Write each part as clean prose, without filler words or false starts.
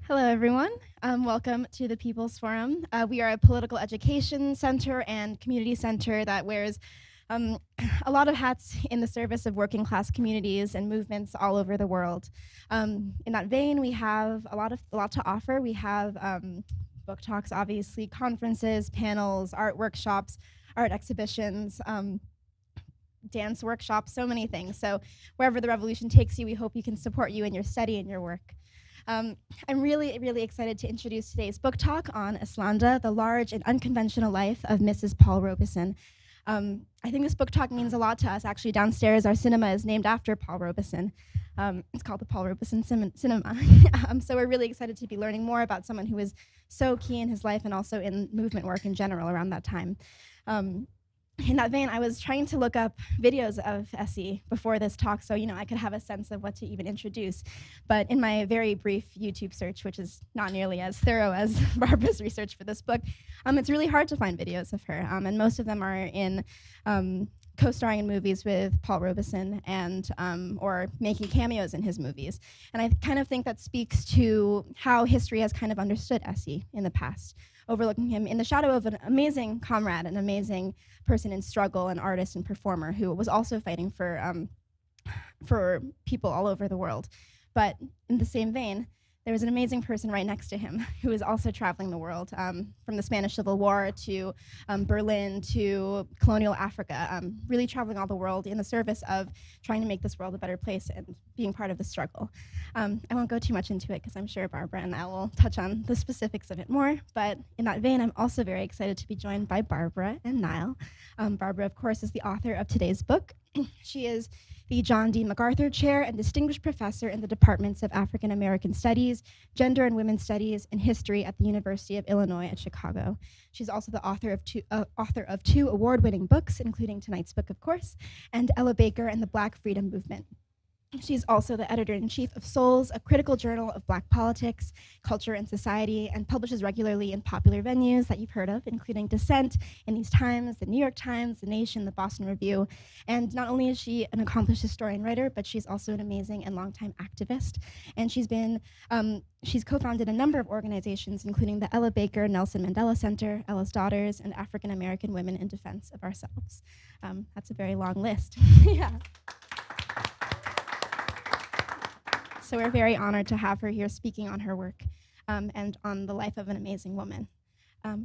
Hello, everyone. Welcome to the People's Forum. We are a political education center and community center that wears um, a lot of hats in the service of working class communities and movements all over the world. In that vein, we have a lot to offer. We have book talks, obviously, conferences, panels, art workshops, art exhibitions. Dance workshops, so many things. So wherever the revolution takes you, we hope you can support you in your study and your work. I'm really, really excited to introduce today's book talk on Eslanda, the large and unconventional life of Mrs. Paul Robeson. I think this book talk means a lot to us. Actually, downstairs, our cinema is named after Paul Robeson. It's called the Paul Robeson Cinema. So we're really excited to be learning more about someone who was so key in his life and also in movement work in general around that time. In that vein, I was trying to look up videos of Essie before this talk so I could have a sense of what to even introduce. But in my very brief YouTube search, which is not nearly as thorough as Barbara's research for this book, it's really hard to find videos of her. And most of them are in co-starring in movies with Paul Robeson and or making cameos in his movies. And I kind of think that speaks to how history has kind of understood Essie in the past, overlooking him in the shadow of an amazing comrade, an amazing person in struggle, an artist and performer who was also fighting for people all over the world. But in the same vein, there was an amazing person right next to him who was also traveling the world, from the Spanish Civil War to Berlin to colonial Africa, really traveling all the world in the service of trying to make this world a better place and being part of the struggle. I won't go too much into it because I'm sure Barbara and I will touch on the specifics of it more, but in that vein, I'm also very excited to be joined by Barbara and Nyle. Barbara, of course, is the author of today's book. She is the John D. MacArthur Chair and Distinguished Professor in the Departments of African American Studies, Gender and Women's Studies, and History at the University of Illinois at Chicago. She's also the author of two award-winning books, including tonight's book, of course, and Ella Baker and the Black Freedom Movement. She's also the editor-in-chief of Souls, a critical journal of Black politics, culture, and society, and publishes regularly in popular venues that you've heard of, including Dissent, In These Times, the New York Times, The Nation, the Boston Review. And not only is she an accomplished historian writer, but she's also an amazing and longtime activist. And she's co-founded a number of organizations, including the Ella Baker Nelson Mandela Center, Ella's Daughters, and African American Women in Defense of Ourselves. That's a very long list. Yeah. So we're very honored to have her here speaking on her work and on the life of an amazing woman.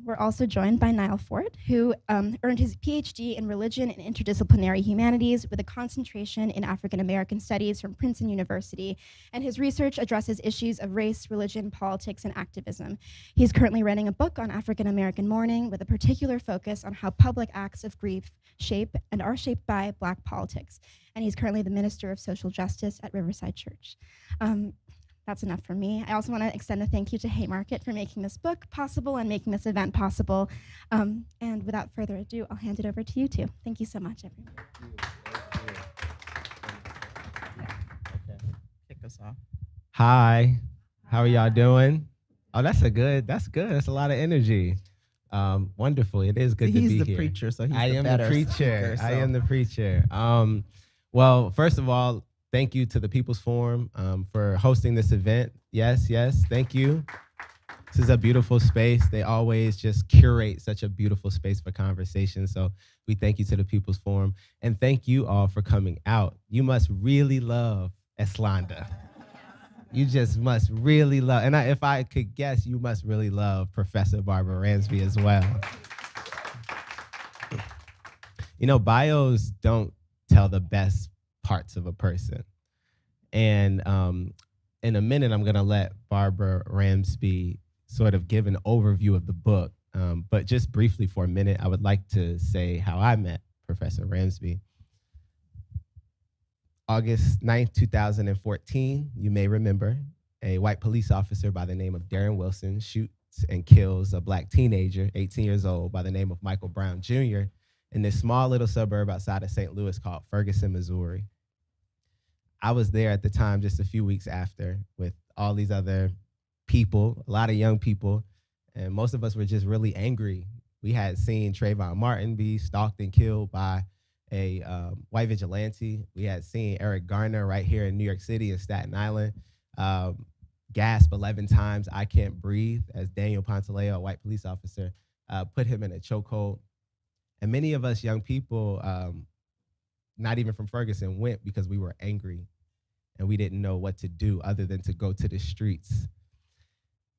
We're also joined by Nyle Ford, who earned his PhD in religion and interdisciplinary humanities with a concentration in African American studies from Princeton University, and his research addresses issues of race, religion, politics, and activism. He's currently writing a book on African American mourning with a particular focus on how public acts of grief shape and are shaped by Black politics. And he's currently the Minister of Social Justice at Riverside Church. That's enough for me. I also want to extend a thank you to Haymarket for making this book possible and making this event possible. And without further ado, I'll hand it over to you two. Thank you so much, everyone. Okay. Kick us off. Hi, how are y'all doing? Oh, that's good. That's a lot of energy. Wonderful. It is good to be here. He's the preacher, so he's I the am better the preacher. speaker, so. I am the preacher. Well, first of all, thank you to the People's Forum for hosting this event. Yes, thank you. This is a beautiful space. They always just curate such a beautiful space for conversation. So we thank you to the People's Forum. And thank you all for coming out. You must really love Eslanda. You just must really love, and if I could guess, you must really love Professor Barbara Ransby as well. Bios don't tell the best parts of a person. And in a minute, I'm going to let Barbara Ransby sort of give an overview of the book. But just briefly for a minute, I would like to say how I met Professor Ransby. August 9th, 2014, you may remember, a white police officer by the name of Darren Wilson shoots and kills a Black teenager, 18 years old, by the name of Michael Brown Jr. in this small little suburb outside of St. Louis called Ferguson, Missouri. I was there at the time just a few weeks after with all these other people, a lot of young people, and most of us were just really angry. We had seen Trayvon Martin be stalked and killed by a white vigilante. We had seen Eric Garner right here in New York City in Staten Island gasp 11 times, "I can't breathe," as Daniel Pantaleo, a white police officer, put him in a chokehold. And many of us young people, not even from Ferguson, went because we were angry and we didn't know what to do other than to go to the streets.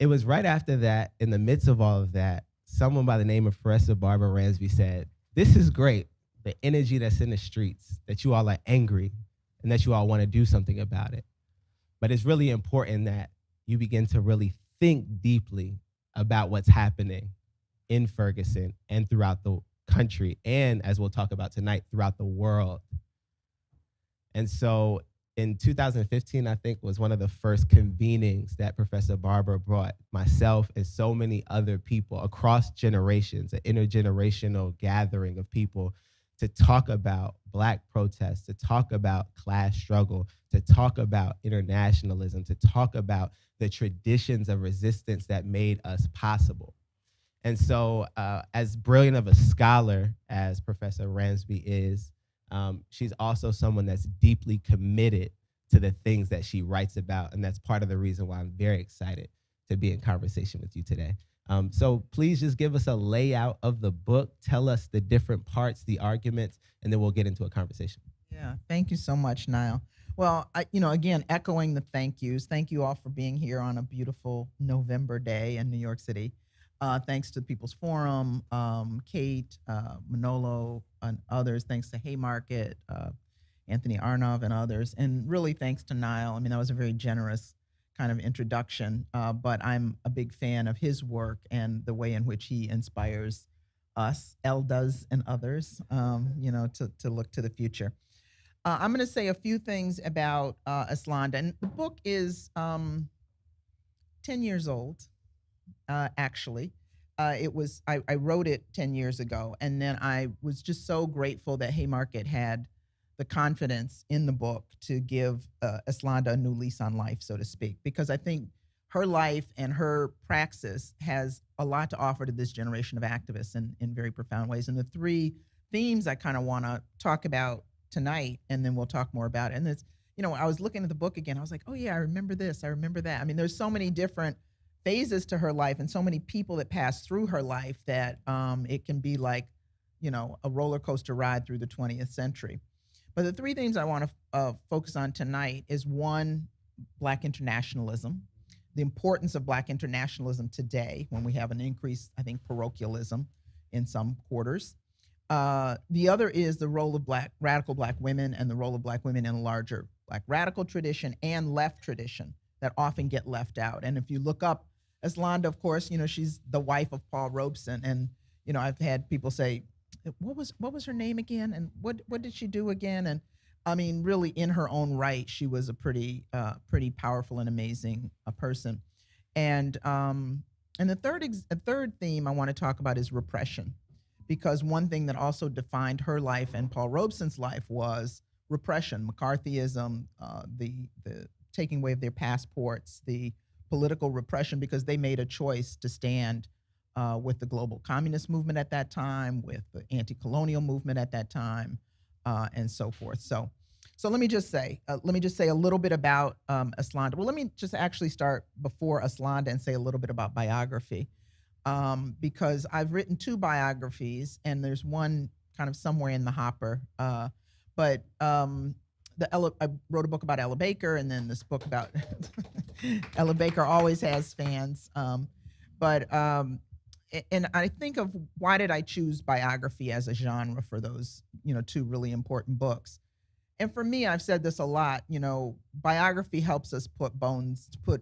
It was right after that, in the midst of all of that, someone by the name of Professor Barbara Ransby said, "This is great, the energy that's in the streets, that you all are angry and that you all want to do something about it. But it's really important that you begin to really think deeply about what's happening in Ferguson and throughout the country, and as we'll talk about tonight, throughout the world." And so in 2015, I think, was one of the first convenings that Professor Barbara brought myself and so many other people across generations, an intergenerational gathering of people, to talk about Black protests, to talk about class struggle, to talk about internationalism, to talk about the traditions of resistance that made us possible. And so as brilliant of a scholar as Professor Ransby is, she's also someone that's deeply committed to the things that she writes about. And that's part of the reason why I'm very excited to be in conversation with you today. So please just give us a layout of the book, tell us the different parts, the arguments, and then we'll get into a conversation. Yeah, thank you so much, Nyle. Well, again, echoing the thank yous. Thank you all for being here on a beautiful November day in New York City. Thanks to the People's Forum, Kate, Manolo, and others. Thanks to Haymarket, Anthony Arnov, and others. And really thanks to Nyle. I mean, that was a very generous kind of introduction, but I'm a big fan of his work and the way in which he inspires us, Eldas, and others, to look to the future. I'm going to say a few things about Eslanda. And the book is 10 years old. Actually. I wrote it 10 years ago, and then I was just so grateful that Haymarket had the confidence in the book to give Eslanda a new lease on life, so to speak, because I think her life and her praxis has a lot to offer to this generation of activists in very profound ways. And the three themes I kind of want to talk about tonight, and then we'll talk more about it. And it's, I was looking at the book again, I was like, oh yeah, I remember this, I remember that. I mean, there's so many different phases to her life and so many people that pass through her life that it can be like, a roller coaster ride through the 20th century. But the three themes I want to focus on tonight is one, Black internationalism, the importance of Black internationalism today when we have an increased, I think, parochialism in some quarters. The other is the role of radical Black women and the role of Black women in a larger Black radical tradition and left tradition that often get left out. And if you look up Eslanda, of course, she's the wife of Paul Robeson. And, I've had people say, what was her name again? And what did she do again? And I mean, really in her own right, she was a pretty powerful and amazing person. And the third theme I want to talk about is repression, because one thing that also defined her life and Paul Robeson's life was repression, McCarthyism, the taking away of their passports, the political repression, because they made a choice to stand with the global communist movement at that time, with the anti-colonial movement at that time, and so forth. So let me just say a little bit about Eslanda. Well, let me just actually start before Eslanda and say a little bit about biography, because I've written two biographies, and there's one kind of somewhere in the hopper. But I wrote a book about Ella Baker, and then this book about Ella Baker always has fans. And I think of why did I choose biography as a genre for those, two really important books. And for me, I've said this a lot, biography helps us put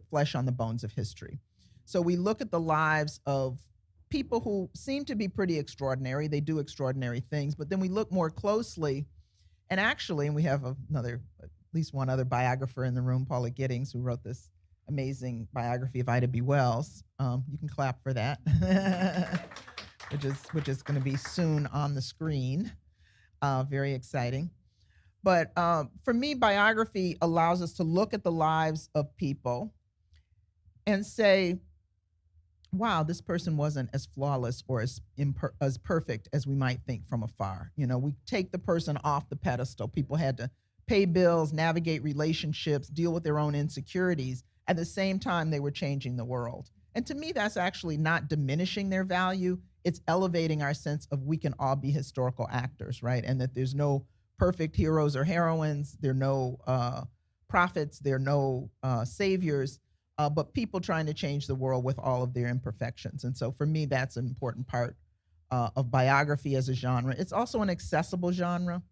flesh on the bones of history. So we look at the lives of people who seem to be pretty extraordinary. They do extraordinary things, but then we look more closely. And actually, and we have at least one other biographer in the room, Paula Giddings, who wrote this amazing biography of Ida B. Wells. You can clap for that, which is going to be soon on the screen. Very exciting. But for me, biography allows us to look at the lives of people and say, wow, this person wasn't as flawless or as perfect as we might think from afar. We take the person off the pedestal. People had to pay bills, navigate relationships, deal with their own insecurities At the same time, they were changing the world. And to me, that's actually not diminishing their value. It's elevating our sense of we can all be historical actors, right? And that there's no perfect heroes or heroines. There are no prophets. There are no saviors, but people trying to change the world with all of their imperfections. And so for me, that's an important part of biography as a genre. It's also an accessible genre.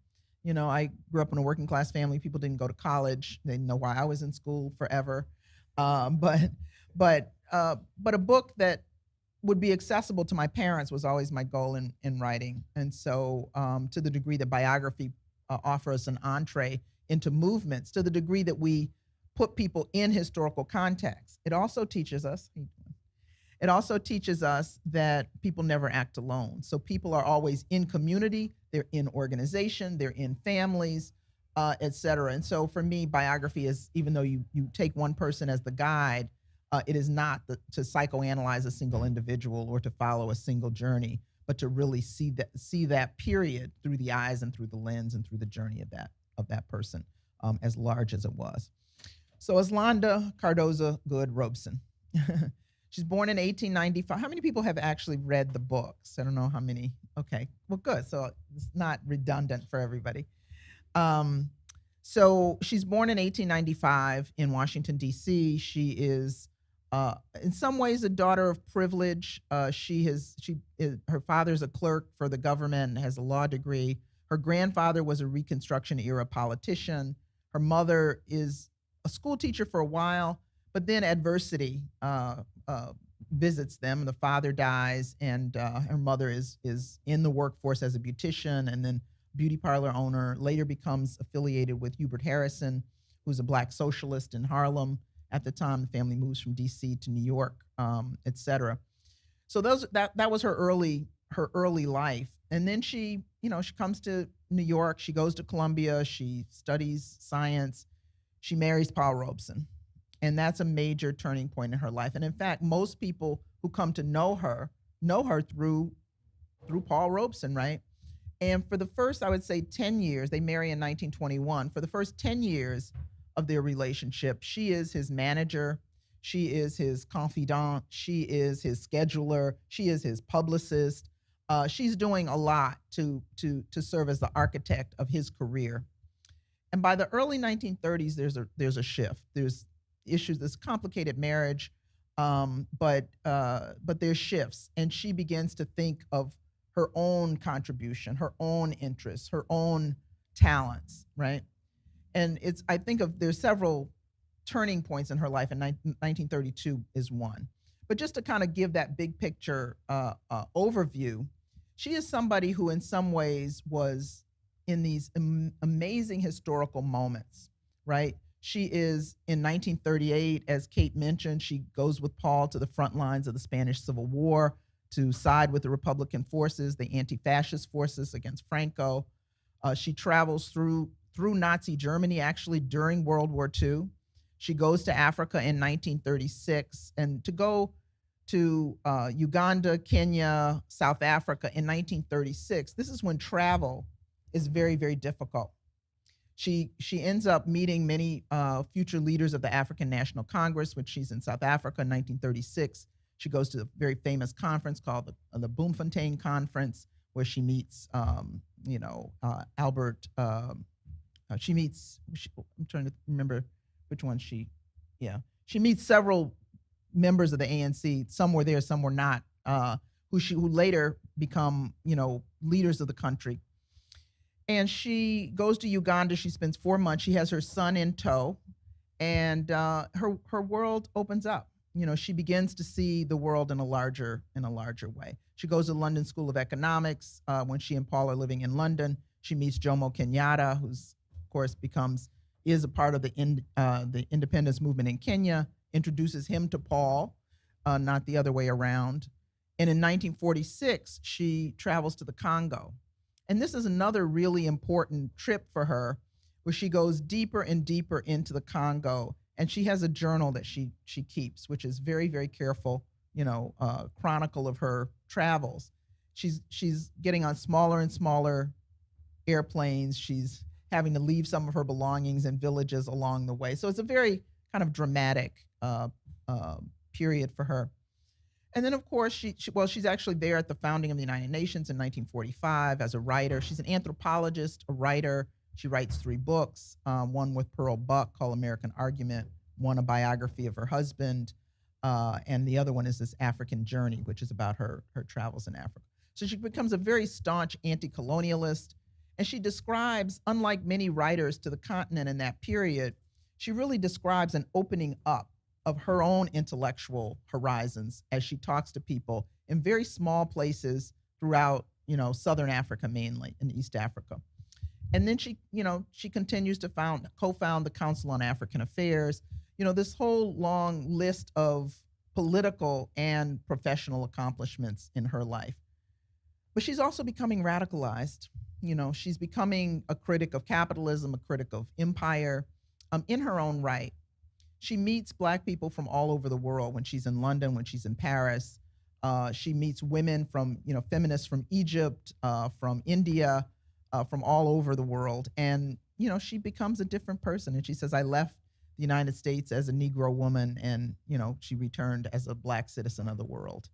You know, I grew up in a working class family. People didn't go to college. They didn't know why I was in school forever. But a book that would be accessible to my parents was always my goal in writing. And so to the degree that biography offers an entree into movements, to the degree that we put people in historical context, it also teaches us that people never act alone. So people are always in community, they're in organization, they're in families, et cetera. And so for me, biography is, even though you take one person as the guide, it is not to psychoanalyze a single individual or to follow a single journey, but to really see that period through the eyes and through the lens and through the journey of that person, as large as it was. So Eslanda Cardoza Good Robeson. She's born in 1895. How many people have actually read the books? I don't know how many. Okay, well, good. So it's not redundant for everybody. So she's born in 1895 in Washington, D.C. She is, in some ways, a daughter of privilege. Her father's a clerk for the government and has a law degree. Her grandfather was a Reconstruction era politician. Her mother is a school teacher for a while, but then adversity visits them. The father dies, and her mother is in the workforce as a beautician and then beauty parlor owner, later becomes affiliated with Hubert Harrison, who's a Black socialist in Harlem. At the time, the family moves from DC to New York, et cetera. So that was her early life. And then she comes to New York, she goes to Columbia, she studies science, she marries Paul Robeson. And that's a major turning point in her life. And in fact, most people who come to know her through Paul Robeson, right? And for the first, I would say 10 years, they marry in 1921. For the first 10 years of their relationship, she is his manager, she is his confidant, she is his scheduler, she is his publicist. She's doing a lot to serve as the architect of his career. And by the early 1930s, there's a shift. There's issues, this complicated marriage, but there's shifts, and she begins to think of her own contribution, her own interests, her own talents, right? And there's several turning points in her life, and 1932 is one. But just to kind of give that big picture overview, she is somebody who in some ways was in these amazing historical moments, right? She is in 1938, as Kate mentioned, she goes with Paul to the front lines of the Spanish Civil War to side with the Republican forces, the anti-fascist forces against Franco. She travels through Nazi Germany, actually during World War II. She goes to Africa in 1936, and to go to Uganda, Kenya, South Africa in 1936. This is when travel is very, very difficult. She ends up meeting many future leaders of the African National Congress when she's in South Africa in 1936. She goes to a very famous conference called the Bloemfontein Conference, where she meets, Albert. I'm trying to remember which one she meets several members of the ANC. Some were there, some were not, who later become, leaders of the country. And she goes to Uganda. She spends 4 months. She has her son in tow, and her world opens up. She begins to see the world in a larger way. She goes to London School of Economics. When she and Paul are living in London, she meets Jomo Kenyatta, who's of course is a part of the independence movement in Kenya. Introduces him to Paul, not the other way around. And in 1946, she travels to the Congo. And this is another really important trip for her, where she goes deeper and deeper into the Congo. And she has a journal that she keeps, which is very, very careful, chronicle of her travels. She's getting on smaller and smaller airplanes. She's having to leave some of her belongings in villages along the way. So it's a very kind of dramatic period for her. And then, of course, she's actually there at the founding of the United Nations in 1945 as a writer. She's an anthropologist, a writer. She writes 3 books, one with Pearl Buck called American Argument, one a biography of her husband, and the other one is this African Journey, which is about her travels in Africa. So she becomes a very staunch anti-colonialist, and she describes, unlike many writers to the continent in that period, she really describes an opening up of her own intellectual horizons as she talks to people in very small places throughout, Southern Africa, mainly in East Africa. And then she continues to co-found the Council on African Affairs, this whole long list of political and professional accomplishments in her life. But she's also becoming radicalized. She's becoming a critic of capitalism, a critic of empire, in her own right. She meets Black people from all over the world when she's in London, when she's in Paris. She meets women from, feminists from Egypt, from India, from all over the world. And, she becomes a different person. And she says, I left the United States as a Negro woman and, she returned as a Black citizen of the world.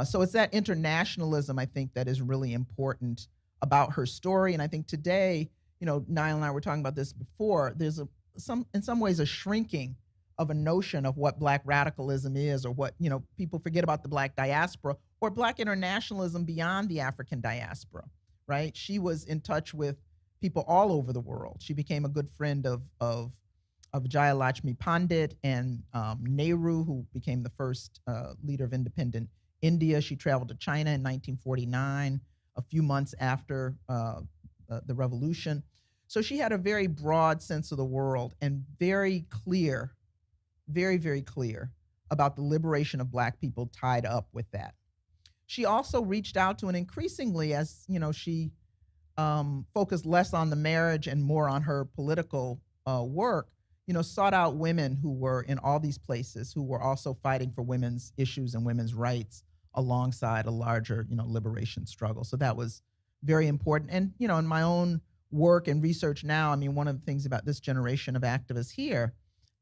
So it's that internationalism, I think, that is really important about her story. And I think today, Nyle and I were talking about this before, there's in some ways a shrinking of a notion of what Black radicalism is, or what, people forget about the Black diaspora or Black internationalism beyond the African diaspora, right? She was in touch with people all over the world. She became a good friend of Jayalakshmi Pandit and Nehru, who became the first leader of independent India. She traveled to China in 1949, a few months after the revolution. So she had a very broad sense of the world and very clear, very, very clear about the liberation of Black people tied up with that. She also reached out to, and increasingly, as she focused less on the marriage and more on her political work, sought out women who were in all these places, who were also fighting for women's issues and women's rights alongside a larger, liberation struggle. So that was very important. And, in my own work and research now, one of the things about this generation of activists here,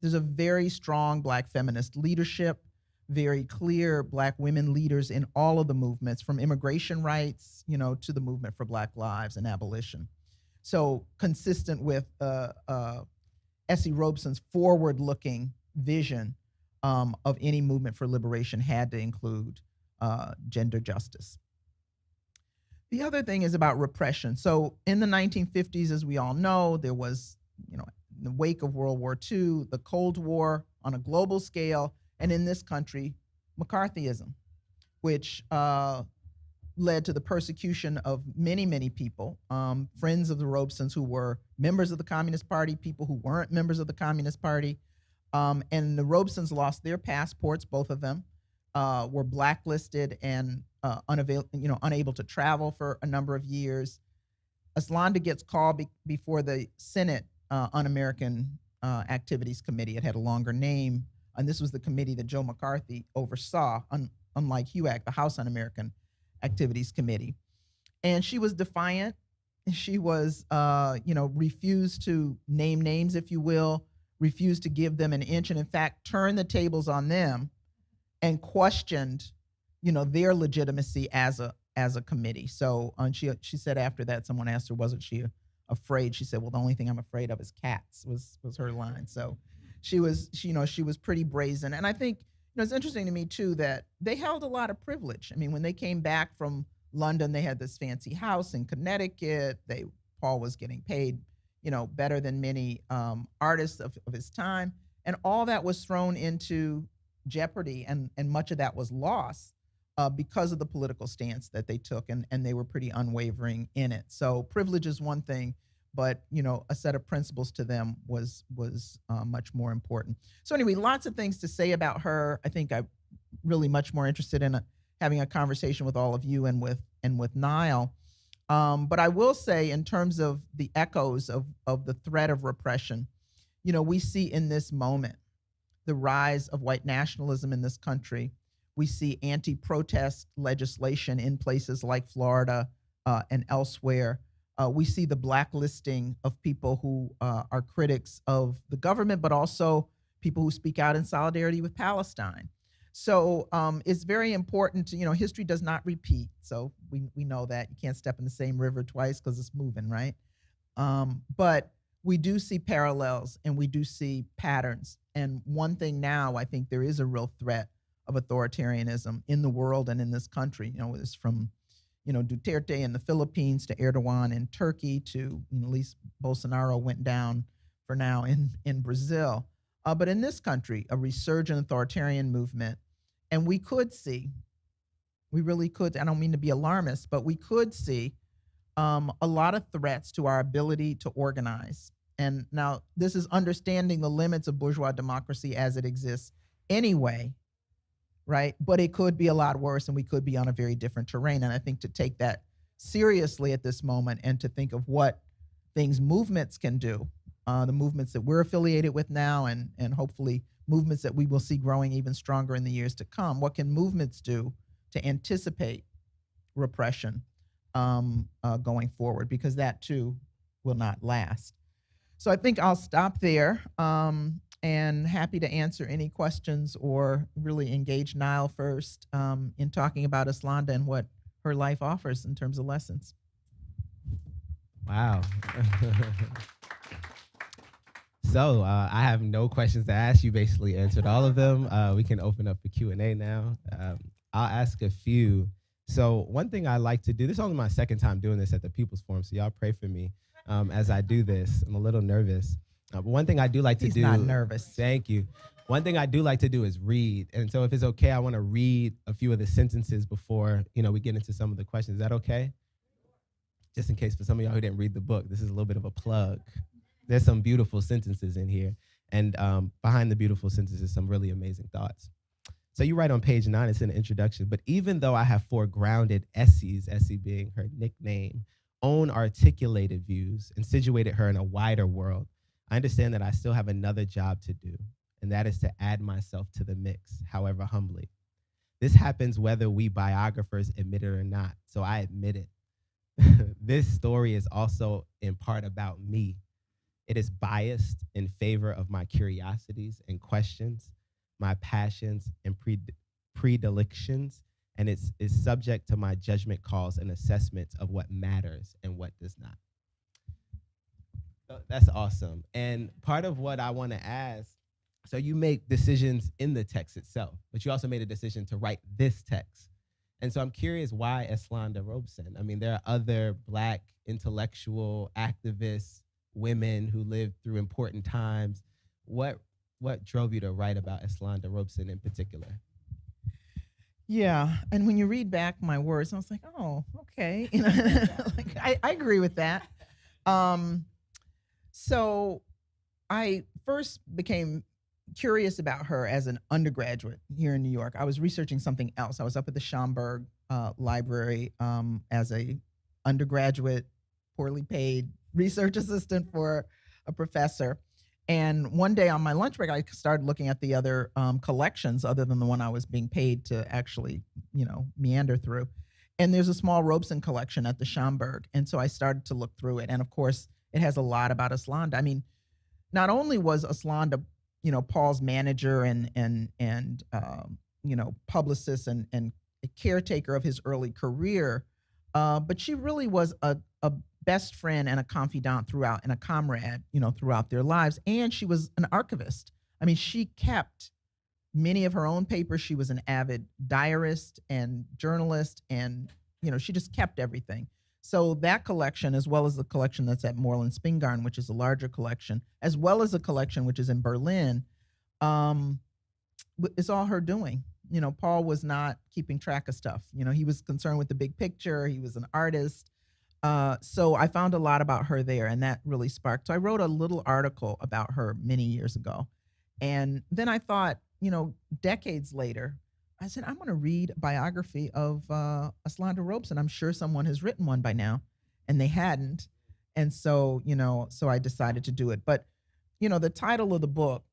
there's a very strong Black feminist leadership, very clear Black women leaders in all of the movements, from immigration rights, to the movement for Black lives and abolition. So consistent with Essie Robeson's forward-looking vision of any movement for liberation had to include gender justice. The other thing is about repression. So in the 1950s, as we all know, there was, in the wake of World War II, the Cold War on a global scale, and in this country, McCarthyism, which led to the persecution of many, many people, friends of the Robesons who were members of the Communist Party, people who weren't members of the Communist Party. And the Robesons lost their passports, both of them, were blacklisted and unable to travel for a number of years. Eslanda gets called before the Senate Un-American Activities Committee. It had a longer name, and this was the committee that Joe McCarthy oversaw, unlike HUAC, the House Un-American Activities Committee. And she was defiant. She was, refused to name names, if you will, refused to give them an inch, and in fact, turned the tables on them and questioned, their legitimacy as a committee. So she said after that, someone asked her, wasn't she afraid? She said, well, the only thing I'm afraid of is cats, was her line. So she was pretty brazen. And I think, it's interesting to me too, that they held a lot of privilege. When they came back from London, they had this fancy house in Connecticut. Paul was getting paid, better than many artists of his time. And all that was thrown into jeopardy, and much of that was lost because of the political stance that they took, and they were pretty unwavering in it. So privilege is one thing, but a set of principles to them was much more important. So anyway, lots of things to say about her. I think I'm really much more interested in having a conversation with all of you and with Nyle. But I will say, in terms of the echoes of the threat of repression, we see in this moment the rise of white nationalism in this country. We see anti-protest legislation in places like Florida and elsewhere. We see the blacklisting of people who are critics of the government, but also people who speak out in solidarity with Palestine. So it's very important to, history does not repeat. So we know that you can't step in the same river twice because it's moving, right? But we do see parallels and we do see patterns. And one thing now, I think there is a real threat of authoritarianism in the world and in this country. It's from, Duterte in the Philippines to Erdogan in Turkey to, at least Bolsonaro went down for now in Brazil. But in this country, a resurgent authoritarian movement. And we really could, I don't mean to be alarmist, but we could see a lot of threats to our ability to organize. And now this is understanding the limits of bourgeois democracy as it exists anyway, right? But it could be a lot worse and we could be on a very different terrain. And I think to take that seriously at this moment and to think of what things movements can do, the movements that we're affiliated with now and hopefully movements that we will see growing even stronger in the years to come. What can movements do to anticipate repression going forward? Because that too will not last. So I think I'll stop there and happy to answer any questions or really engage Nyle first in talking about Eslanda and what her life offers in terms of lessons. Wow. So I have no questions to ask. You basically answered all of them. We can open up the Q&A now. I'll ask a few. So one thing I like to do, this is only my second time doing this at the People's Forum, so y'all pray for me as I do this. I'm a little nervous. But one thing I do like to do. He's not nervous. Thank you. One thing I do like to do is read. And so if it's okay, I want to read a few of the sentences before we get into some of the questions. Is that okay? Just in case for some of y'all who didn't read the book, this is a little bit of a plug. There's some beautiful sentences in here. And behind the beautiful sentences, some really amazing thoughts. So you write on page 9, it's in the introduction, but even though I have foregrounded Essie's, Essie being her nickname, own articulated views and situated her in a wider world, I understand that I still have another job to do, and that is to add myself to the mix, however humbly. This happens whether we biographers admit it or not, so I admit it. This story is also in part about me. It is biased in favor of my curiosities and questions, my passions and predilections, and it's subject to my judgment calls and assessments of what matters and what does not. So that's awesome. And part of what I want to ask, so you make decisions in the text itself, but you also made a decision to write this text. And so I'm curious why Eslanda Robeson? I mean, there are other Black intellectual activists, women who lived through important times. What drove you to write about Eslanda Robeson in particular? Yeah, and when you read back my words, I was like, oh, okay. I agree with that. So I first became curious about her as an undergraduate here in New York. I was researching something else. I was up at the Schomburg Library as a undergraduate, poorly paid research assistant for a professor. And one day on my lunch break, I started looking at the other collections other than the one I was being paid to actually, meander through. And there's a small Robeson collection at the Schomburg. And so I started to look through it. And of course, it has a lot about Eslanda. I mean, not only was Eslanda, Paul's manager and publicist and a caretaker of his early career, but she really was a best friend and a confidant throughout and a comrade, throughout their lives. And she was an archivist. I mean, she kept many of her own papers. She was an avid diarist and journalist and, she just kept everything. So that collection, as well as the collection that's at Moreland Spingarn, which is a larger collection, as well as a collection which is in Berlin, it's all her doing. Paul was not keeping track of stuff. He was concerned with the big picture. He was an artist. So I found a lot about her there, and that really sparked. So I wrote a little article about her many years ago. And then I thought, decades later, I said, I'm going to read a biography of Eslanda Robeson. I'm sure someone has written one by now, and they hadn't. And so, so I decided to do it. But, the title of the book,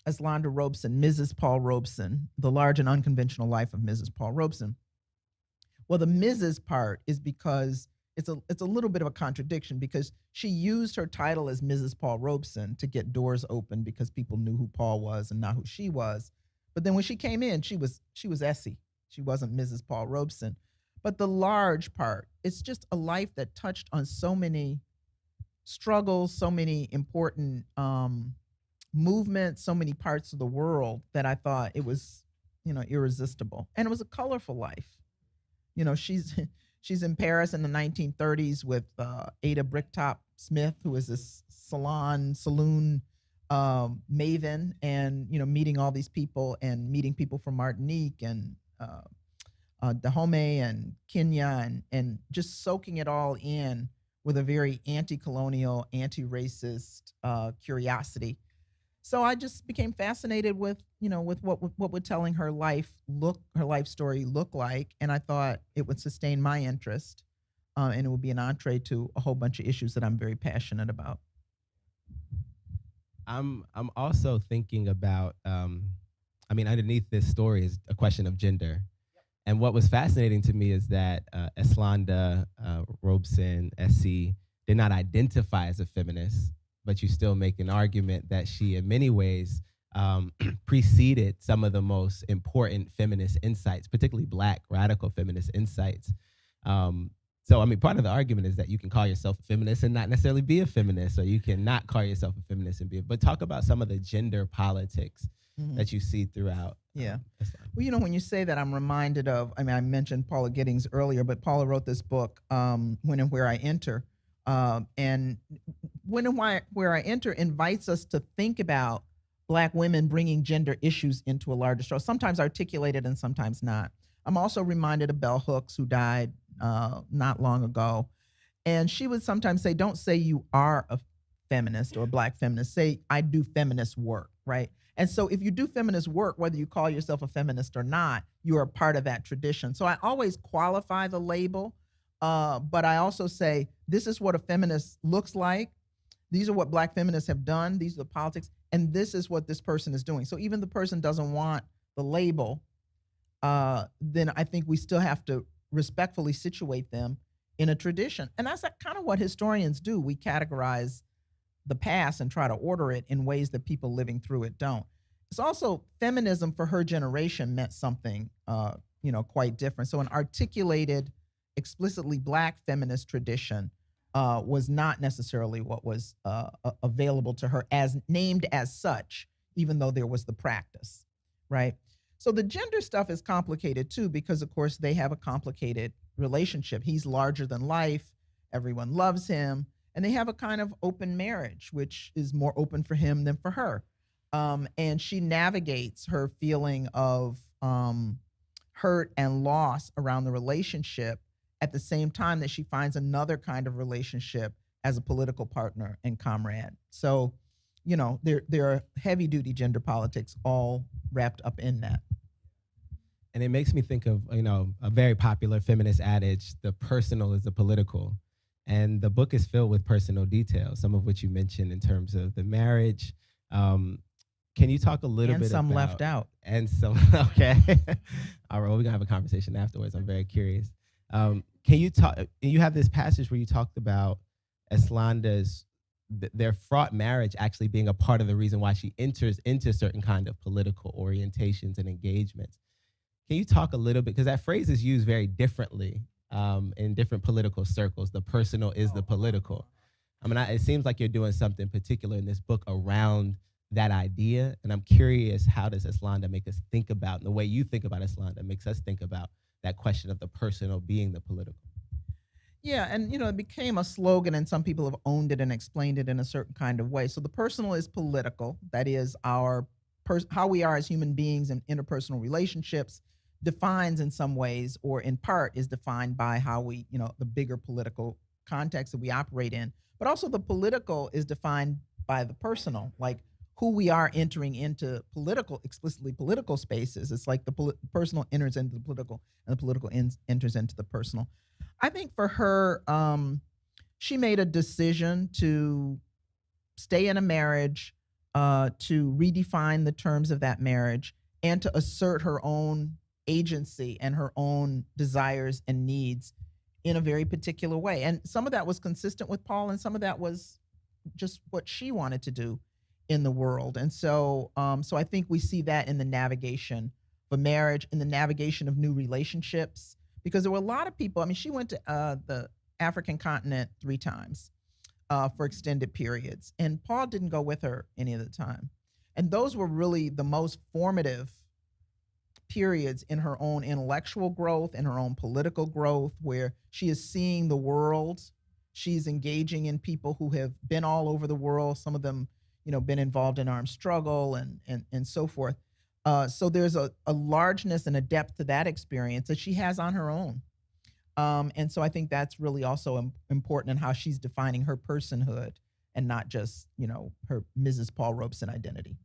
Eslanda Robeson, Mrs. Paul Robeson, The Large and Unconventional Life of Mrs. Paul Robeson. Well, the Mrs. part is because it's a little bit of a contradiction because she used her title as Mrs. Paul Robeson to get doors open because people knew who Paul was and not who she was. But then when she came in, she was Essie. She wasn't Mrs. Paul Robeson. But the large part, it's just a life that touched on so many struggles, so many important movements, so many parts of the world that I thought it was, irresistible. And it was a colorful life. She's she's in Paris in the 1930s with Ada Bricktop Smith, who is this saloon maven, and meeting all these people and meeting people from Martinique and Dahomey and Kenya, and just soaking it all in with a very anti-colonial, anti-racist curiosity. So I just became fascinated with what would telling her life story look like, and I thought it would sustain my interest, and it would be an entree to a whole bunch of issues that I'm very passionate about. I'm also thinking about underneath this story is a question of gender. And what was fascinating to me is that Eslanda, Robeson, Essie did not identify as a feminist, but you still make an argument that she, in many ways, preceded some of the most important feminist insights, particularly Black radical feminist insights. Part of the argument is that you can call yourself a feminist and not necessarily be a feminist, or you can not call yourself a feminist and be. But talk about some of the gender politics that you see throughout. Yeah. Well, when you say that, I'm reminded of, I mentioned Paula Giddings earlier, but Paula wrote this book, When and Where I Enter. And When and Where I Enter invites us to think about Black women bringing gender issues into a larger story, sometimes articulated and sometimes not. I'm also reminded of Bell Hooks, who died not long ago. And she would sometimes say, don't say you are a feminist or a Black feminist, say I do feminist work, right? And so if you do feminist work, whether you call yourself a feminist or not, you are a part of that tradition. So I always qualify the label, but I also say, this is what a feminist looks like. These are what Black feminists have done. These are the politics. And this is what this person is doing. So even the person doesn't want the label, then I think we still have to respectfully situate them in a tradition. And that's kind of what historians do. We categorize the past and try to order it in ways that people living through it don't. It's also, feminism for her generation meant something, quite different. So an articulated, explicitly Black feminist tradition was not necessarily what was available to her as named as such, even though there was the practice, right? So the gender stuff is complicated too, because of course they have a complicated relationship. He's larger than life. Everyone loves him. And they have a kind of open marriage, which is more open for him than for her. And she navigates her feeling of hurt and loss around the relationship at the same time that she finds another kind of relationship as a political partner and comrade. So, there are heavy duty gender politics all wrapped up in that. And it makes me think of, a very popular feminist adage, the personal is the political. And the book is filled with personal details, some of which you mentioned in terms of the marriage. Can you talk a little bit about— And some left out. And some, okay. All right, well, we're going to have a conversation afterwards. I'm very curious. Can you talk— you have this passage where you talked about Eslanda's, their fraught marriage actually being a part of the reason why she enters into certain kind of political orientations and engagements. Can you talk a little bit, because that phrase is used very differently in different political circles. The personal is the political. It seems like you're doing something particular in this book around that idea. And I'm curious, how does Eslanda make us think about, and the way you think about Eslanda makes us think about that question of the personal being the political? Yeah, and it became a slogan, and some people have owned it and explained it in a certain kind of way. So the personal is political. That is how we are as human beings in interpersonal relationships defines in some ways, or in part is defined by how we, the bigger political context that we operate in. But also the political is defined by the personal, like who we are entering into explicitly political spaces. It's like the personal enters into the political, and the political enters into the personal. I think for her, she made a decision to stay in a marriage, to redefine the terms of that marriage, and to assert her own agency and her own desires and needs in a very particular way. And some of that was consistent with Paul, and some of that was just what she wanted to do in the world. And so, so I think we see that in the navigation of marriage, in the navigation of new relationships, because there were a lot of people. I mean, she went to the African continent 3 times for extended periods, and Paul didn't go with her any of the time. And those were really the most formative periods in her own intellectual growth, in her own political growth, where she is seeing the world. She's engaging in people who have been all over the world. Some of them, been involved in armed struggle and so forth. So there's a largeness and a depth to that experience that she has on her own. And so I think that's really also important in how she's defining her personhood and not just, her Mrs. Paul Robeson identity.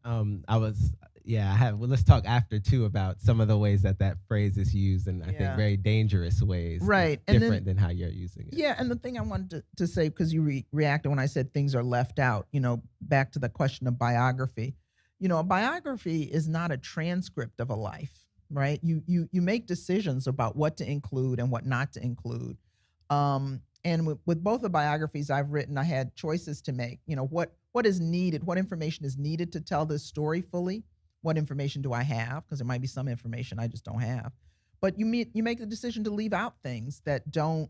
Let's talk after too about some of the ways that phrase is used, and I think very dangerous ways, right? Different than how you're using it. Yeah, and the thing I wanted to say, because you reacted when I said things are left out, back to the question of biography. A biography is not a transcript of a life, right? You make decisions about what to include and what not to include. And with both the biographies I've written, I had choices to make. What is needed, what information is needed to tell this story fully? What information do I have? Because there might be some information I just don't have. But you make the decision to leave out things that don't,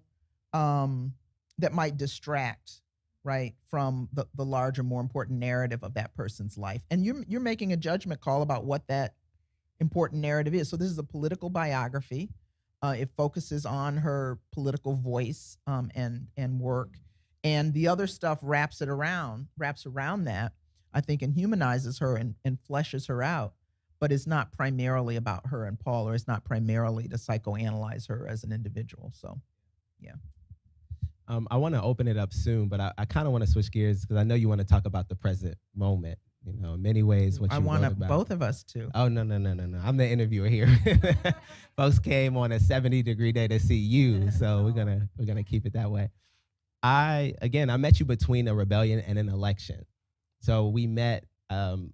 that might distract, right, from the larger, more important narrative of that person's life. And you're making a judgment call about what that important narrative is. So this is a political biography. It focuses on her political voice and work. And the other stuff wraps around that, I think, and humanizes her and fleshes her out, but it's not primarily about her and Paul, or it's not primarily to psychoanalyze her as an individual. So, yeah. I want to open it up soon, but I kind of want to switch gears because I know you want to talk about the present moment. In many ways, what you wrote about. Both of us too. Oh, no. I'm the interviewer here. Folks came on a 70-degree day to see you, so we're gonna keep it that way. I met you between a rebellion and an election. So we met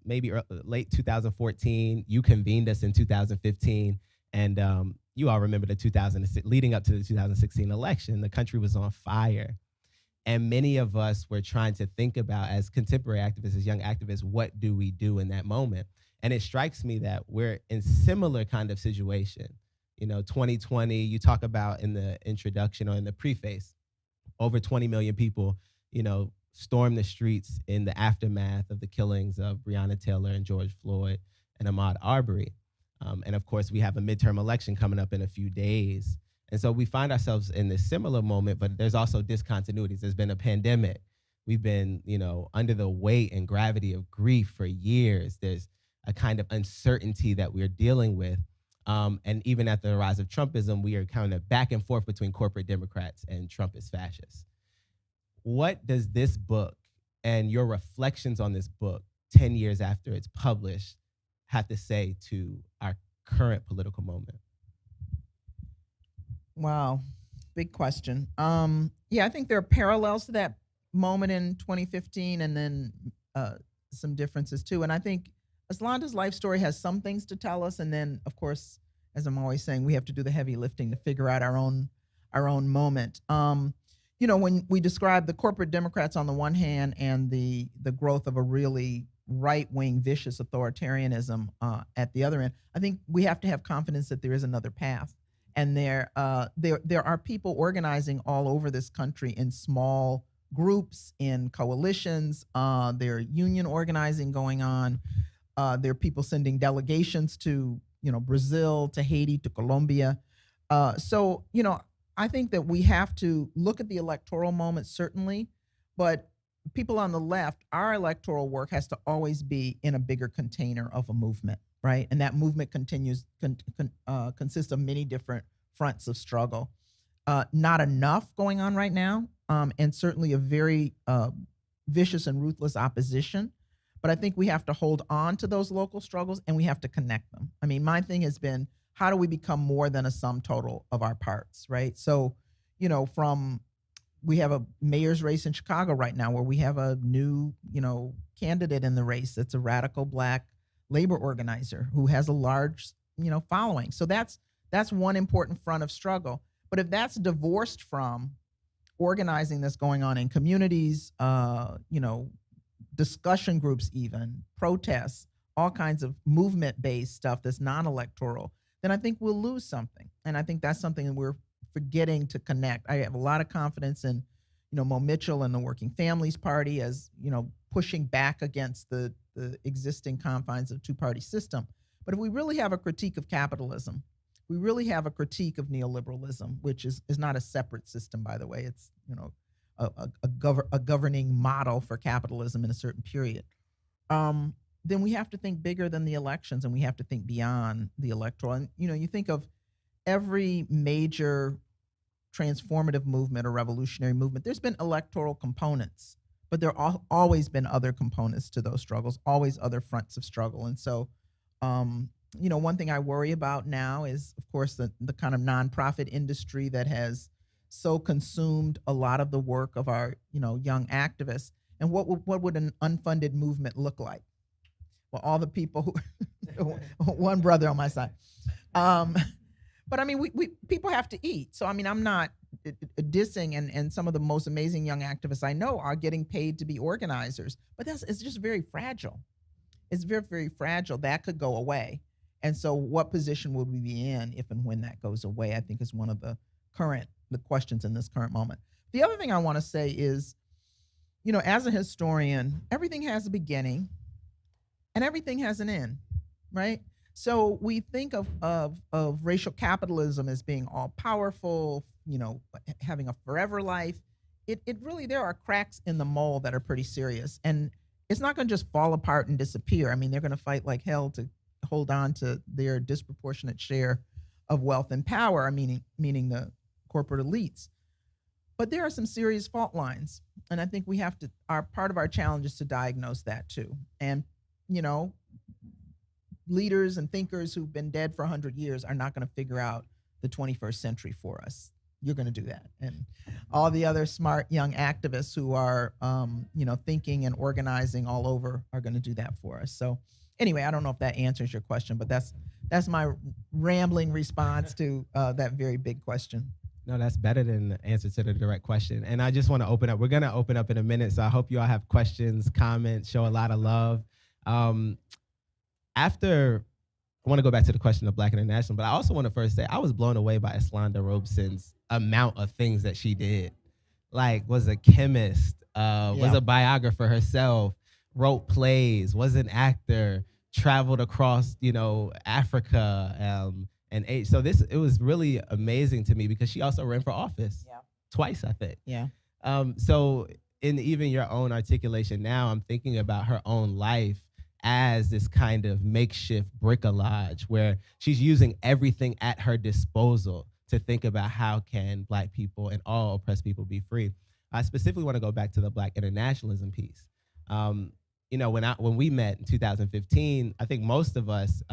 maybe late 2014. You convened us in 2015, and you all remember leading up to the 2016 election. The country was on fire. And many of us were trying to think about, as contemporary activists, as young activists, what do we do in that moment? And it strikes me that we're in similar kind of situation. 2020, you talk about in the introduction or in the preface, over 20 million people, stormed the streets in the aftermath of the killings of Breonna Taylor and George Floyd and Ahmaud Arbery. And of course, we have a midterm election coming up in a few days. And so we find ourselves in this similar moment, but there's also discontinuities. There's been a pandemic. We've been, under the weight and gravity of grief for years. There's a kind of uncertainty that we're dealing with. And even at the rise of Trumpism, we are kind of back and forth between corporate Democrats and Trumpist fascists. What does this book and your reflections on this book 10 years after it's published have to say to our current political moment? Wow, big question. I think there are parallels to that moment in 2015, and then some differences too. And I think Eslanda's life story has some things to tell us, and then, of course, as I'm always saying, we have to do the heavy lifting to figure out our own moment. When we describe the corporate Democrats on the one hand and the growth of a really right-wing, vicious authoritarianism at the other end, I think we have to have confidence that there is another path. And there are people organizing all over this country in small groups, in coalitions. There are union organizing going on. There are people sending delegations to, Brazil, to Haiti, to Colombia. So I think that we have to look at the electoral moment, certainly, but people on the left, our electoral work has to always be in a bigger container of a movement, right? And that movement consists of many different fronts of struggle. Not enough going on right now, and certainly a very vicious and ruthless opposition. But I think we have to hold on to those local struggles, and we have to connect them. I mean, my thing has been, how do we become more than a sum total of our parts, right? So, we have a mayor's race in Chicago right now where we have a new, candidate in the race that's a radical Black labor organizer who has a large, following. So that's That's one important front of struggle. But if that's divorced from organizing that's going on in communities, discussion groups, even protests, all kinds of movement-based stuff that's non-electoral, then I think we'll lose something. And I think that's something that we're forgetting to connect. I have a lot of confidence in, Mo Mitchell and the Working Families Party as, pushing back against the existing confines of two-party system. But if we really have a critique of capitalism, we really have a critique of neoliberalism, which is not a separate system, by the way. It's, a governing model for capitalism in a certain period. Then we have to think bigger than the elections, and we have to think beyond the electoral. And, you think of every major transformative movement or revolutionary movement, there's been electoral components, but there are always been other components to those struggles, always other fronts of struggle. And so, one thing I worry about now is, of course, the kind of nonprofit industry that has so consumed a lot of the work of our, young activists. And what would an unfunded movement look like? Well, all the people who, one brother on my side. But I mean, we people have to eat. So I mean, I'm not dissing, and some of the most amazing young activists I know are getting paid to be organizers. But it's just very fragile. It's very, very fragile. That could go away. And so what position would we be in if and when that goes away, I think is one of the questions in this current moment. The other thing I want to say is, as a historian, everything has a beginning and everything has an end, right? So we think of racial capitalism as being all powerful, having a forever life. It really, there are cracks in the mold that are pretty serious. And it's not going to just fall apart and disappear. I mean, they're going to fight like hell to hold on to their disproportionate share of wealth and power, meaning the corporate elites. But there are some serious fault lines. And I think we have to, part of our challenge is to diagnose that too. And, leaders and thinkers who've been dead for 100 years are not going to figure out the 21st century for us. You're going to do that. And all the other smart young activists who are, thinking and organizing all over are going to do that for us. So anyway, I don't know if that answers your question, but that's my rambling response to that very big question. No, that's better than the answer to the direct question. And I just want to open up. We're going to open up in a minute, so I hope you all have questions, comments, show a lot of love. I want to go back to the question of Black International, but I also want to first say I was blown away by Eslanda Robeson's amount of things that she did. Like, was a chemist, was a biographer herself, wrote plays, was an actor, traveled across, Africa, and so it was really amazing to me because she also ran for office twice, I think. Yeah. So in even your own articulation now, I'm thinking about her own life as this kind of makeshift bricolage where she's using everything at her disposal to think about how can Black people and all oppressed people be free. I specifically want to go back to the Black internationalism piece. When we met in 2015, I think most of us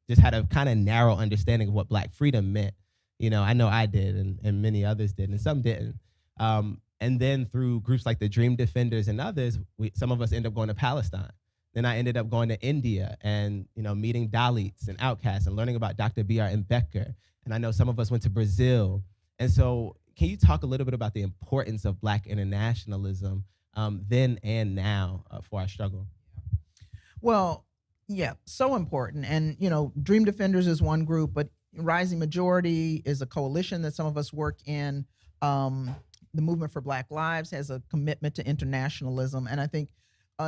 just had a kind of narrow understanding of what Black freedom meant. I know I did, and many others did, and some didn't. And then through groups like the Dream Defenders and others, some of us end up going to Palestine. Then I ended up going to India and meeting Dalits and outcasts and learning about Dr. B.R. Becker. And I know some of us went to Brazil. And so can you talk a little bit about the importance of Black internationalism then and now for our struggle? Well, yeah, so important. And, Dream Defenders is one group, but Rising Majority is a coalition that some of us work in. The Movement for Black Lives has a commitment to internationalism. And I think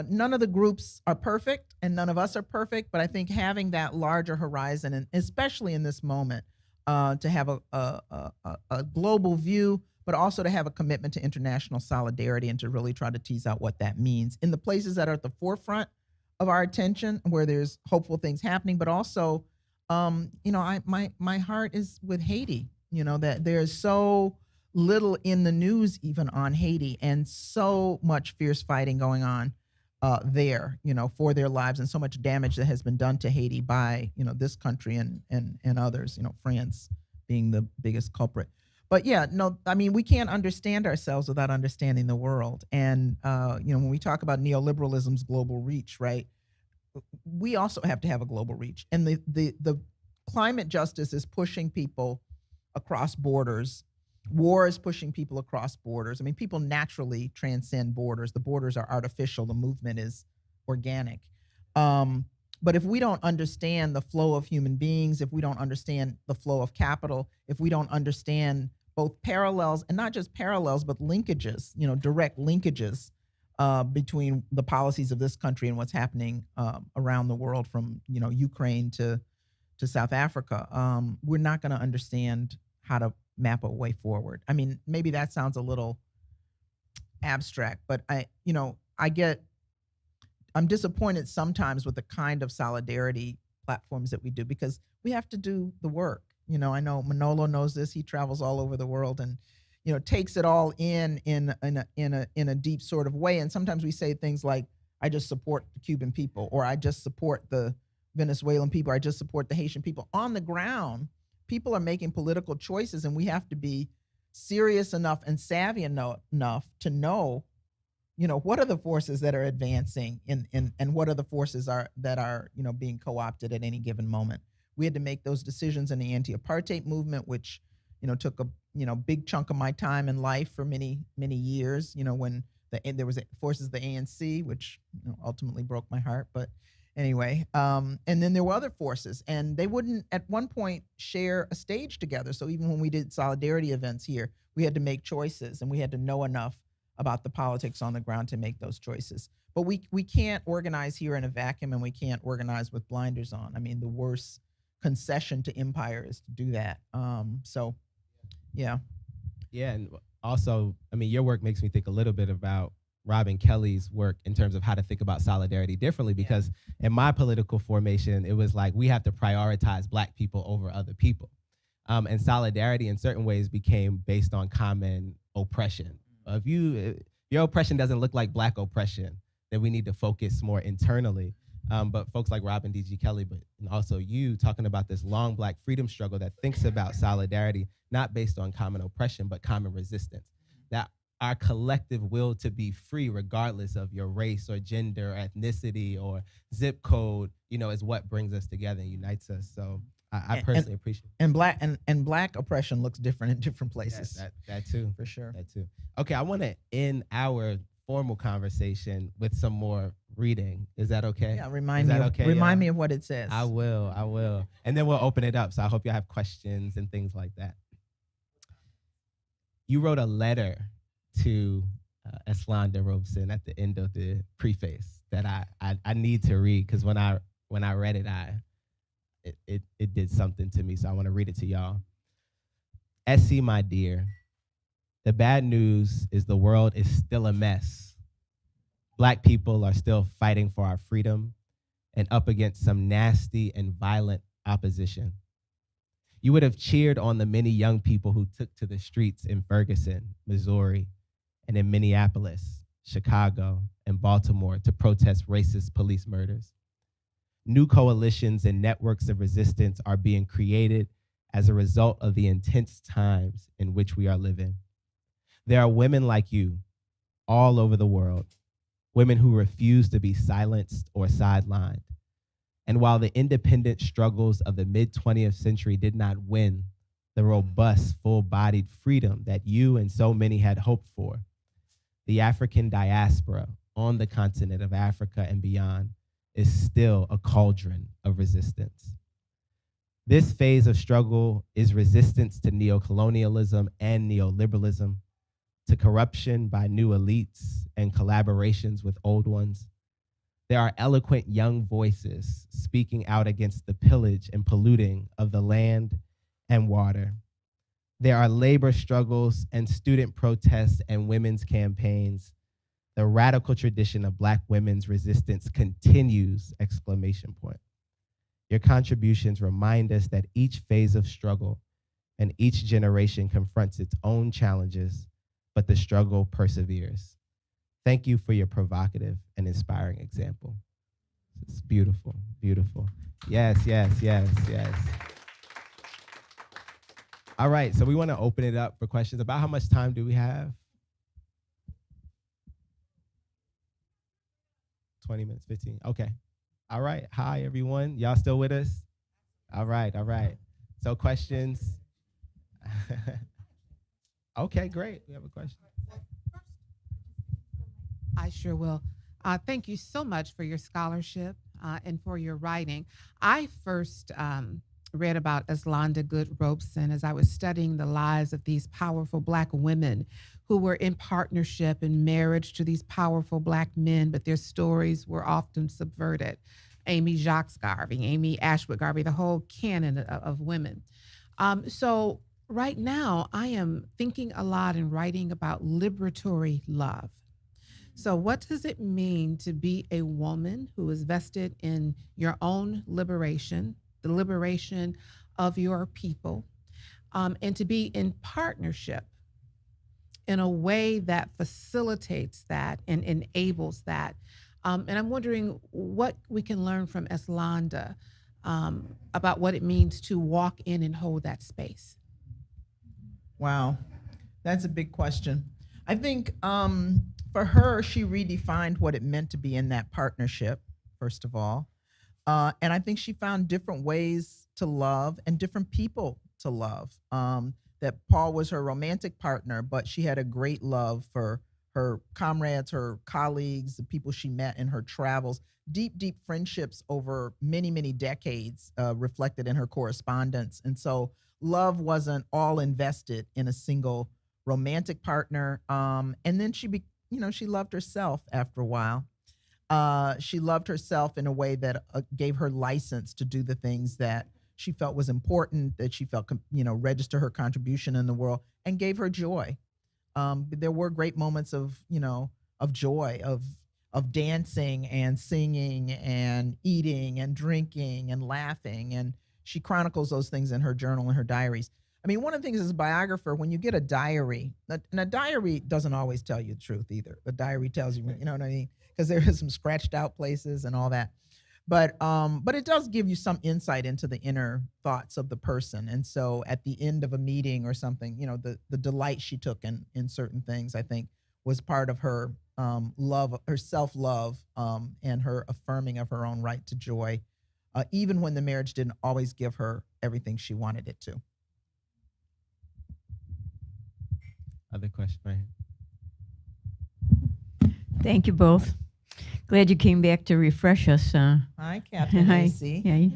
none of the groups are perfect and none of us are perfect, but I think having that larger horizon, and especially in this moment, to have a global view, but also to have a commitment to international solidarity and to really try to tease out what that means in the places that are at the forefront of our attention, where there's hopeful things happening, but also, my heart is with Haiti, that there's so little in the news even on Haiti and so much fierce fighting going on there, for their lives, and so much damage that has been done to Haiti by, this country and others, France being the biggest culprit. But yeah, no, I mean, we can't understand ourselves without understanding the world. And, when we talk about neoliberalism's global reach, right, we also have to have a global reach. And the climate justice is pushing people across borders. War is pushing people across borders. I mean, people naturally transcend borders. The borders are artificial. The movement is organic. But if we don't understand the flow of human beings, if we don't understand the flow of capital, if we don't understand both parallels, and not just parallels, but linkages, direct linkages between the policies of this country and what's happening around the world, from Ukraine to South Africa, we're not going to understand how to map a way forward. I mean, maybe that sounds a little abstract, but I'm disappointed sometimes with the kind of solidarity platforms that we do, because we have to do the work. I know Manolo knows this. He travels all over the world and takes it all in a deep sort of way. And sometimes we say things like, I just support the Cuban people, or I just support the Venezuelan people, or I just support the Haitian people. On the ground, people are making political choices, and we have to be serious enough and savvy enough to know, what are the forces that are advancing and what are the forces that are being co-opted at any given moment. We had to make those decisions in the anti-apartheid movement, which took a big chunk of my time in life for many years. When there was forces of the ANC, which ultimately broke my heart, but anyway. And then there were other forces, and they wouldn't at one point share a stage together. So even when we did solidarity events here, we had to make choices, and we had to know enough about the politics on the ground to make those choices. But we can't organize here in a vacuum, and we can't organize with blinders on. I mean, the worst concession to empire is to do that. So, yeah. Yeah, and also, I mean, your work makes me think a little bit about Robin Kelly's work in terms of how to think about solidarity differently, because in my political formation, it was like we have to prioritize Black people over other people. And solidarity in certain ways became based on common oppression. If your oppression doesn't look like Black oppression, then we need to focus more internally. But folks like Robin D.G. Kelly, but and also you talking about this long Black freedom struggle that thinks about solidarity, not based on common oppression, but common resistance. That our collective will to be free, regardless of your race or gender, or ethnicity or zip code, is what brings us together and unites us. So I personally appreciate it. And Black oppression looks different in different places. Yes, that too. For sure. That too. Okay, I want to end our formal conversation with some more reading. Is that okay? Yeah, remind me of what it says. I will. And then we'll open it up. So I hope you have questions and things like that. You wrote a letter to Eslanda Robeson at the end of the preface that I need to read, because when I read it, it did something to me. So I want to read it to y'all. Essie, my dear, the bad news is the world is still a mess. Black people are still fighting for our freedom and up against some nasty and violent opposition. You would have cheered on the many young people who took to the streets in Ferguson, Missouri, and in Minneapolis, Chicago, and Baltimore to protest racist police murders. New coalitions and networks of resistance are being created as a result of the intense times in which we are living. There are women like you all over the world, women who refuse to be silenced or sidelined. And while the independent struggles of the mid-20th century did not win the robust, full-bodied freedom that you and so many had hoped for, the African diaspora on the continent of Africa and beyond is still a cauldron of resistance. This phase of struggle is resistance to neocolonialism and neoliberalism, to corruption by new elites and collaborations with old ones. There are eloquent young voices speaking out against the pillage and polluting of the land and water. There are labor struggles and student protests and women's campaigns. The radical tradition of Black women's resistance continues, ! Your contributions remind us that each phase of struggle and each generation confronts its own challenges, but the struggle perseveres. Thank you for your provocative and inspiring example. It's beautiful, beautiful. Yes. All right, so we want to open it up for questions. About how much time do we have? 20 minutes, 15. Okay. All right. Hi, everyone. Y'all still with us? All right, all right. So questions? Okay, great. We have a question. I sure will. Thank you so much for your scholarship and for your writing. I first read about Eslanda Good Robeson as I was studying the lives of these powerful Black women who were in partnership and marriage to these powerful Black men, but their stories were often subverted. Amy Jacques Garvey, Amy Ashwood Garvey, the whole canon of women. So right now, I am thinking a lot and writing about liberatory love. So, what does it mean to be a woman who is vested in your own liberation, the liberation of your people, and to be in partnership in a way that facilitates that and enables that? And I'm wondering what we can learn from Eslanda about what it means to walk in and hold that space. Wow, that's a big question. I think for her, she redefined what it meant to be in that partnership, first of all. And I think she found different ways to love and different people to love. That Paul was her romantic partner, but she had a great love for her comrades, her colleagues, the people she met in her travels, deep, deep friendships over many, many decades reflected in her correspondence. And so love wasn't all invested in a single romantic partner. And then she loved herself after a while. She loved herself in a way that gave her license to do the things that she felt was important, that she felt, register her contribution in the world, and gave her joy. There were great moments of joy, of dancing and singing and eating and drinking and laughing. And she chronicles those things in her journal and her diaries. I mean, one of the things as a biographer, when you get a diary, and a diary doesn't always tell you the truth either. A diary tells you, you know what I mean? Because there is some scratched out places and all that. But it does give you some insight into the inner thoughts of the person. And so at the end of a meeting or something, the delight she took in certain things, I think, was part of her love, her self-love, and her affirming of her own right to joy, even when the marriage didn't always give her everything she wanted it to. Other question right here. Thank you both. Glad you came back to refresh us. Hi, Captain Hi. Essie. Yeah,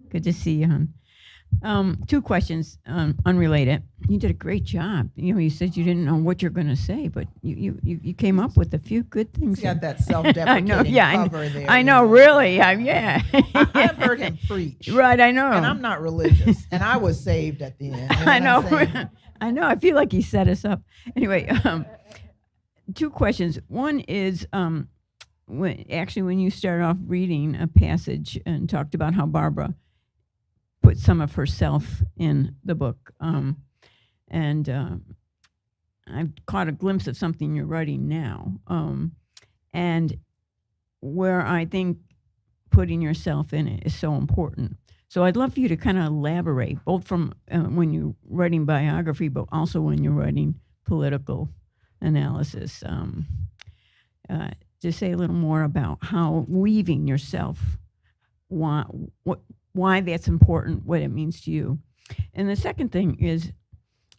good to see you, hon. Two questions, unrelated. You did a great job. You said you didn't know what you're going to say, but you came up with a few good things. He's got that self-deprecating cover there. I know, really. Yeah. I've heard him preach. Right, I know. And I'm not religious, and I was saved at the end. I know. I know. I feel like he set us up. Anyway, two questions. One is, when you started off reading a passage and talked about how Barbara put some of herself in the book, and I've caught a glimpse of something you're writing now, and where I think putting yourself in it is so important. So I'd love for you to kind of elaborate, both from when you're writing biography, but also when you're writing political analysis. To say a little more about how weaving yourself, why that's important, what it means to you. And the second thing is,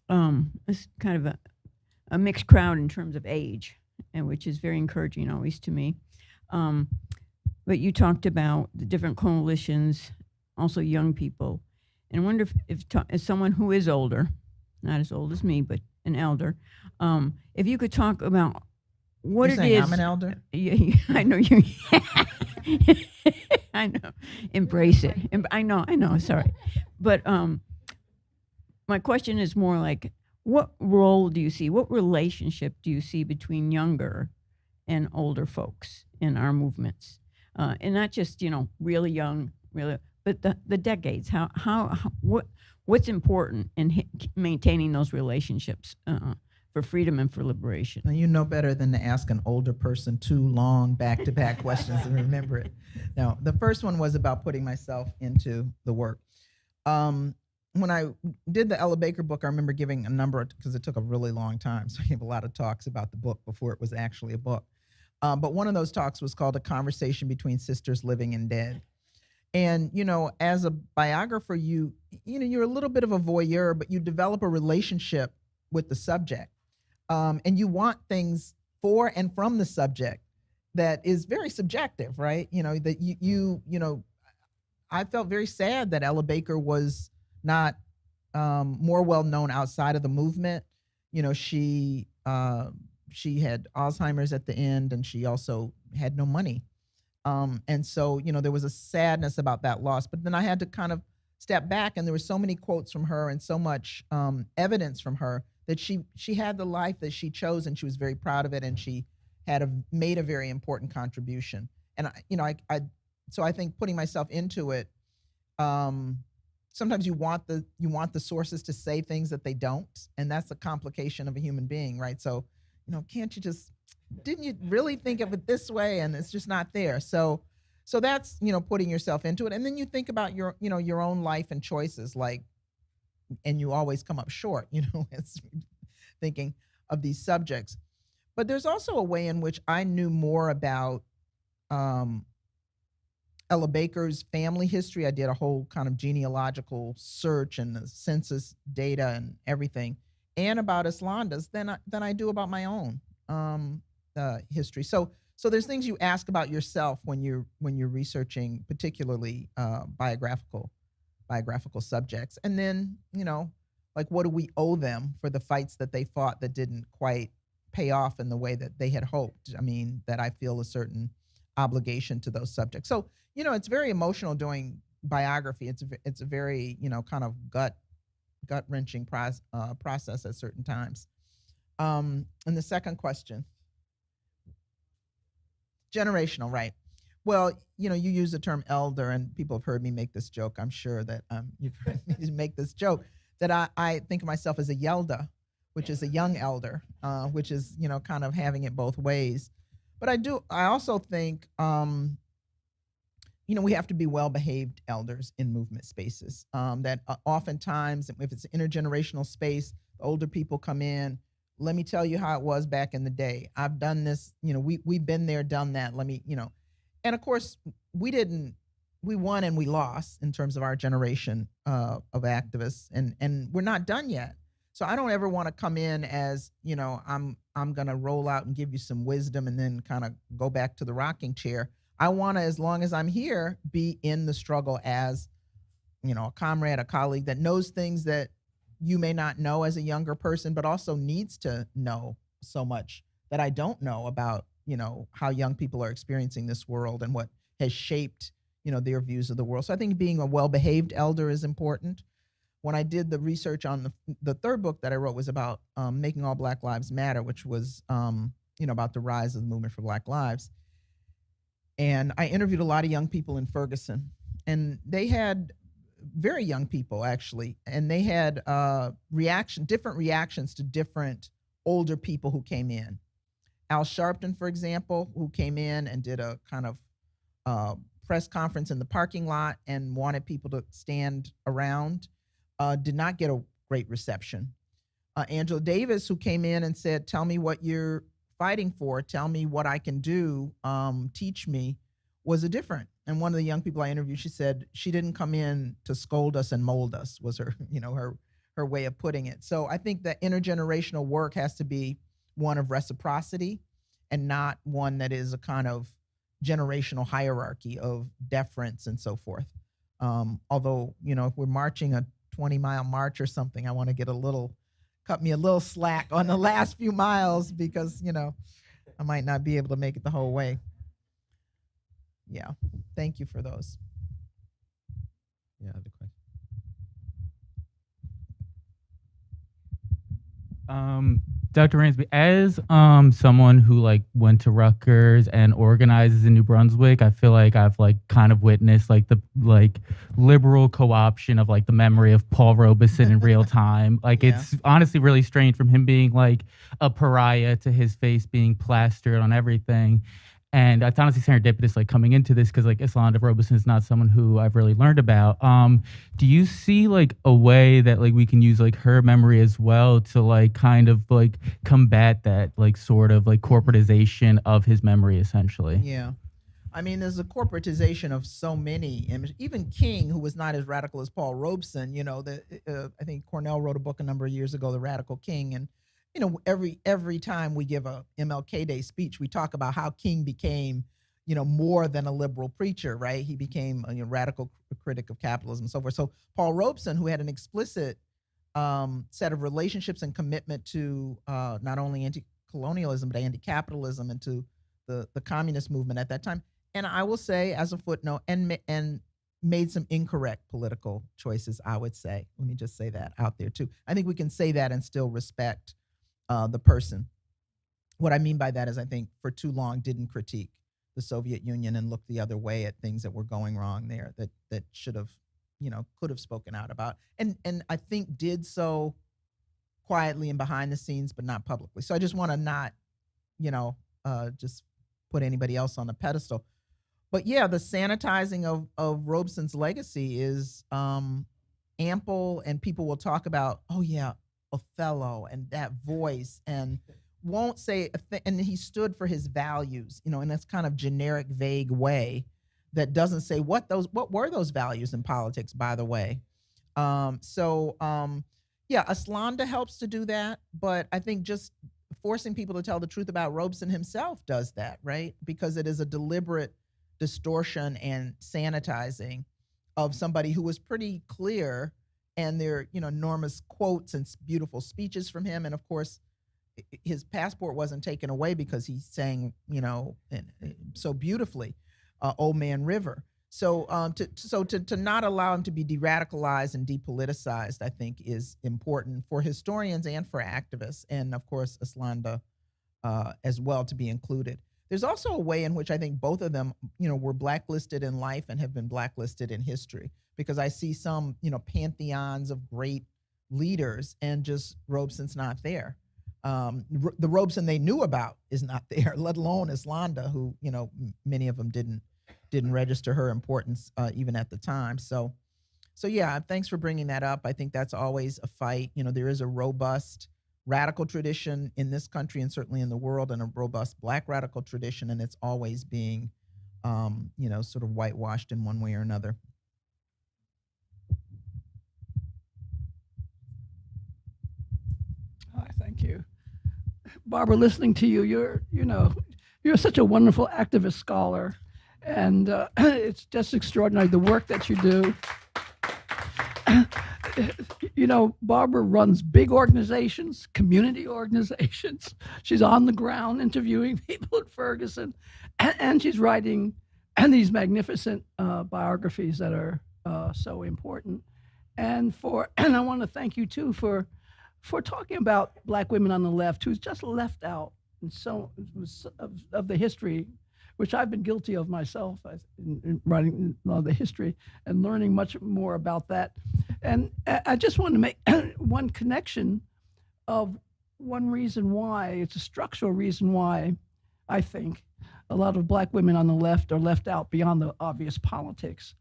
it's kind of a mixed crowd in terms of age, and which is very encouraging always to me. But you talked about the different coalitions, also young people. And I wonder if as someone who is older, not as old as me, but an elder, if you could talk about what You're it saying is. I'm an elder? Yeah, I know you. I know. Embrace it. I know. Sorry. But my question is more like, what role do you see, what relationship do you see between younger and older folks in our movements? And not just, really young, but the decades. What's important in maintaining those relationships for freedom and for liberation? Now, you know better than to ask an older person two long back-to-back questions and remember it. Now, the first one was about putting myself into the work. When I did the Ella Baker book, I remember giving a number, because it took a really long time, so I gave a lot of talks about the book before it was actually a book. But one of those talks was called A Conversation Between Sisters Living and Dead. And, as a biographer, you're a little bit of a voyeur, but you develop a relationship with the subject. And you want things for and from the subject that is very subjective, right? That I felt very sad that Ella Baker was not more well known outside of the movement. She had Alzheimer's at the end, and she also had no money. And so, there was a sadness about that loss. But then I had to kind of step back, and there were so many quotes from her and so much evidence from her that she had the life that she chose, and she was very proud of it, and she had made a very important contribution. And so I think putting myself into it, sometimes you want the sources to say things that they don't, and that's a complication of a human being, right? So, didn't you really think of it this way? And it's just not there. So that's, putting yourself into it. And then you think about your own life and choices, and you always come up short, it's thinking of these subjects. But there's also a way in which I knew more about Ella Baker's family history. I did a whole kind of genealogical search and the census data and everything, and about Eslanda's than I do about my own history. So there's things you ask about yourself when you're researching, particularly biographical subjects, and then what do we owe them for the fights that they fought that didn't quite pay off in the way that they had hoped? I mean, that I feel a certain obligation to those subjects. So it's very emotional doing biography. It's a very kind of gut wrenching process at certain times. And the second question. Generational, right. Well, you use the term elder, and people have heard me make this joke. I'm sure that you've heard me make this joke, that I think of myself as a yelda, which is a young elder, which is, kind of having it both ways. But I also think, we have to be well-behaved elders in movement spaces, that oftentimes, if it's an intergenerational space, the older people come in. Let me tell you how it was back in the day. I've done this, we've been there, done that. Let me, and of course we won and we lost in terms of our generation of activists, and we're not done yet. So I don't ever want to come in as, I'm going to roll out and give you some wisdom and then kind of go back to the rocking chair. I want to, as long as I'm here, be in the struggle as, a comrade, a colleague that knows things that you may not know as a younger person, but also needs to know so much that I don't know about, how young people are experiencing this world and what has shaped, their views of the world. So I think being a well-behaved elder is important. When I did the research on the third book that I wrote was about Making All Black Lives Matter, which was, about the rise of the movement for Black lives. And I interviewed a lot of young people in Ferguson, and they had very young people actually, and they had different reactions to different older people who came in. Al Sharpton, for example, who came in and did a kind of press conference in the parking lot and wanted people to stand around, did not get a great reception. Angela Davis, who came in and said, tell me what you're fighting for, tell me what I can do, teach me, was a different. And one of the young people I interviewed, she said she didn't come in to scold us and mold us, was her, her way of putting it. So I think that intergenerational work has to be one of reciprocity and not one that is a kind of generational hierarchy of deference and so forth. Although, if we're marching a 20-mile march or something, I want to cut me a little slack on the last few miles because, I might not be able to make it the whole way. Yeah, thank you for those. Yeah, other question. Dr. Ransby, as someone who went to Rutgers and organizes in New Brunswick, I feel like I've kind of witnessed the liberal co-option of the memory of Paul Robeson in real time. Yeah. It's honestly really strange from him being a pariah to his face being plastered on everything. And it's honestly serendipitous, coming into this, because Eslanda Robeson is not someone who I've really learned about. Do you see a way that we can use her memory as well to kind of combat that sort of corporatization of his memory essentially? Yeah, I mean, there's a corporatization of so many images. Even King, who was not as radical as Paul Robeson, I think Cornell wrote a book a number of years ago, The Radical King, and every time we give a MLK Day speech, we talk about how King became, more than a liberal preacher, right? He became a radical critic of capitalism and so forth. So Paul Robeson, who had an explicit set of relationships and commitment to not only anti-colonialism but anti-capitalism and to the communist movement at that time. And I will say, as a footnote, and made some incorrect political choices, I would say. Let me just say that out there too. I think we can say that and still respect the person. What I mean by that is I think for too long didn't critique the Soviet Union and look the other way at things that were going wrong there that should have, could have spoken out about. And I think did so quietly and behind the scenes, but not publicly. So I just want to not, just put anybody else on a pedestal. But yeah, the sanitizing of Robeson's legacy is ample, and people will talk about, oh yeah, Othello and that voice, and won't say and he stood for his values, in this kind of generic, vague way that doesn't say what were those values in politics, by the way. Yeah, Eslanda helps to do that, but I think just forcing people to tell the truth about Robeson himself does that, right? Because it is a deliberate distortion and sanitizing of somebody who was pretty clear, and there are enormous quotes and beautiful speeches from him, and of course his passport wasn't taken away because he sang so beautifully Old Man River. So to not allow him to be de-radicalized and depoliticized, I think, is important for historians and for activists, and of course Eslanda as well, to be included. There's also a way in which I think both of them, were blacklisted in life and have been blacklisted in history, because I see some, pantheons of great leaders and just Robeson's not there. The Robeson they knew about is not there, let alone Eslanda, who, many of them didn't register her importance even at the time. So yeah, thanks for bringing that up. I think that's always a fight. There is a robust radical tradition in this country and certainly in the world, and a robust Black radical tradition, and it's always being, sort of whitewashed in one way or another. Hi, thank you. Barbara, listening to you, you're such a wonderful activist scholar, and it's just extraordinary the work that you do. Barbara runs big organizations, community organizations. She's on the ground interviewing people at Ferguson, and she's writing these magnificent biographies that are so important. And I want to thank you too for talking about Black women on the left who's just left out and so of the history, which I've been guilty of myself in writing a lot of the history and learning much more about that. And I just want to make one connection of one reason why, it's a structural reason why I think a lot of Black women on the left are left out beyond the obvious politics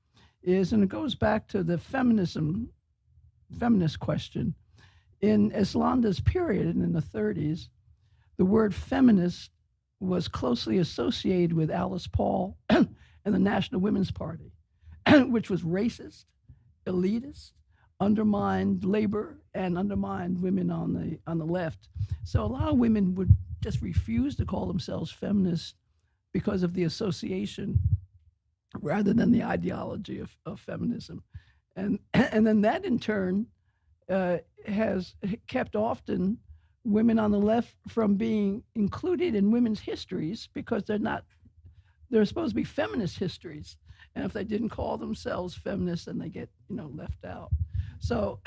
and it goes back to the feminist question. In Eslanda's period in the 30s, the word feminist was closely associated with Alice Paul and the National Women's Party, which was racist, elitist, undermined labor, and undermined women on the left. So a lot of women would just refuse to call themselves feminists because of the association rather than the ideology of feminism. And then that in turn has kept often women on the left from being included in women's histories because they're supposed to be feminist histories. And if they didn't call themselves feminists, then they get, left out. So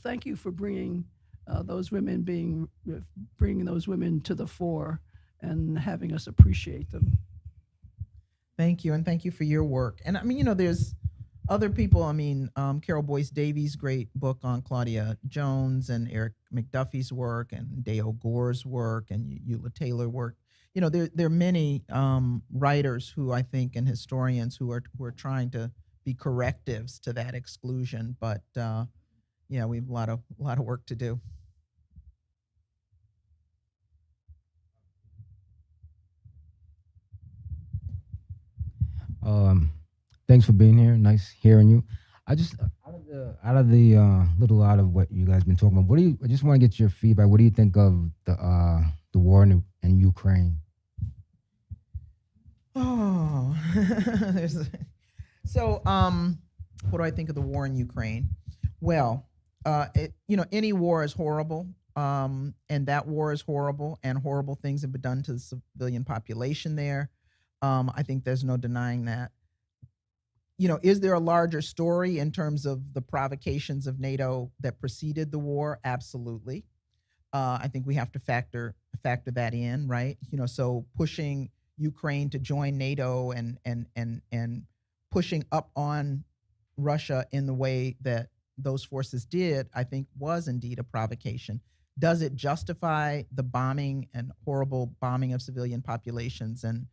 thank you for bringing those women to the fore and having us appreciate them. Thank you, and thank you for your work. And I mean, there's other people. I mean, Carol Boyce Davies' great book on Claudia Jones, and Eric McDuffie's work, and Dale Gore's work, and Eula Taylor work. There are many writers who I think, and historians who are trying to be correctives to that exclusion. But yeah, we have a lot of work to do. Thanks for being here. Nice hearing you. I just out of what you guys been talking about. I just want to get your feedback. What do you think of the war in Ukraine? Oh, so what do I think of the war in Ukraine? Well, any war is horrible, and that war is horrible, and horrible things have been done to the civilian population there. I think there's no denying that. Is there a larger story in terms of the provocations of NATO that preceded the war? Absolutely. I think we have to factor that in, right? So pushing Ukraine to join NATO and pushing up on Russia in the way that those forces did, I think was indeed a provocation. Does it justify the bombing and horrible bombing of civilian populations and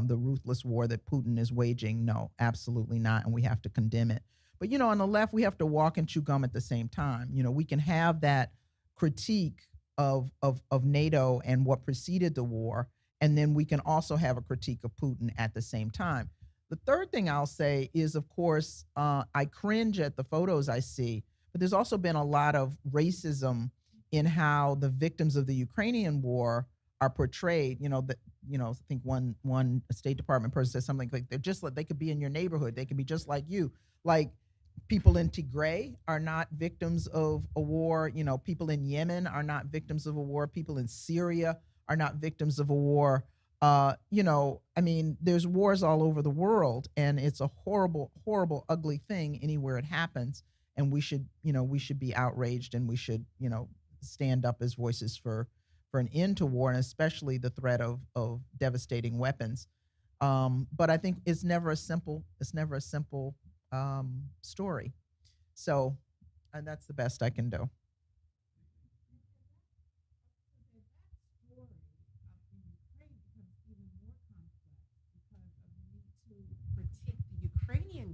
the ruthless war that Putin is waging? No, absolutely not, and we have to condemn it. But on the left, we have to walk and chew gum at the same time. We can have that critique of NATO and what preceded the war, and then we can also have a critique of Putin at the same time. The third thing I'll say is, of course, I cringe at the photos I see, but there's also been a lot of racism in how the victims of the Ukrainian war are portrayed. I think one State Department person said something like they could be in your neighborhood. They could be just like you. Like people in Tigray are not victims of a war. People in Yemen are not victims of a war. People in Syria are not victims of a war. There's wars all over the world, and it's a horrible, horrible, ugly thing anywhere it happens. And we should be outraged, and we should, stand up as voices for an end to war, and especially the threat of devastating weapons. But I think it's never a simple story. So that's the best I can do.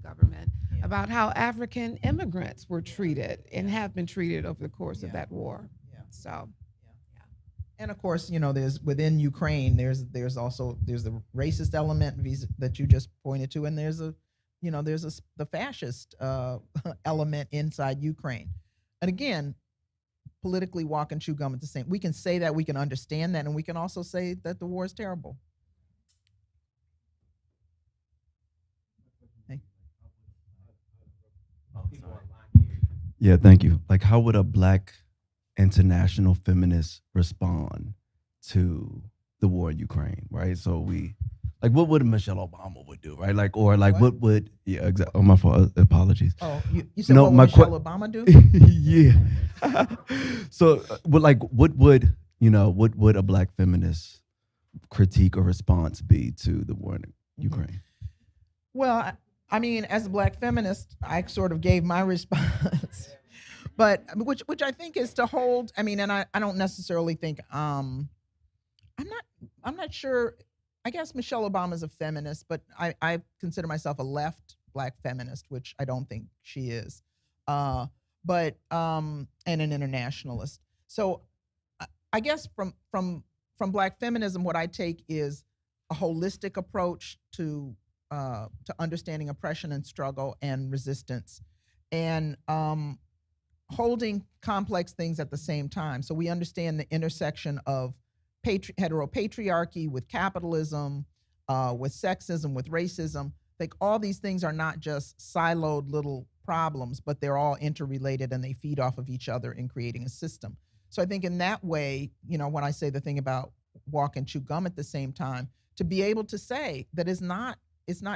Government about how African immigrants were treated and have been treated over the course of that war. So and of course, there's within Ukraine, there's the racist element that you just pointed to, and there's the fascist element inside Ukraine. And again, politically walk and chew gum at the same. We can say that, we can understand that, and we can also say that the war is terrible. Yeah, thank you. Like, how would a Black international feminist respond to the war in Ukraine, right? So what would Michelle Obama would do, right? What would, yeah, exactly. Oh, my fault. Apologies. Oh, you said what would Michelle Obama do? Yeah. So, what would a Black feminist critique or response be to the war in Ukraine? Well, as a Black feminist, I sort of gave my response, but which I think is to hold. And I don't necessarily think I'm not sure. I guess Michelle Obama's a feminist, but I consider myself a left Black feminist, which I don't think she is, and an internationalist. So I guess from Black feminism, what I take is a holistic approach to understanding oppression and struggle and resistance, and holding complex things at the same time. So we understand the intersection of heteropatriarchy with capitalism, with sexism, with racism. Like all these things are not just siloed little problems, but they're all interrelated and they feed off of each other in creating a system. So I think in that way, when I say the thing about walk and chew gum at the same time, to be able to say that it's not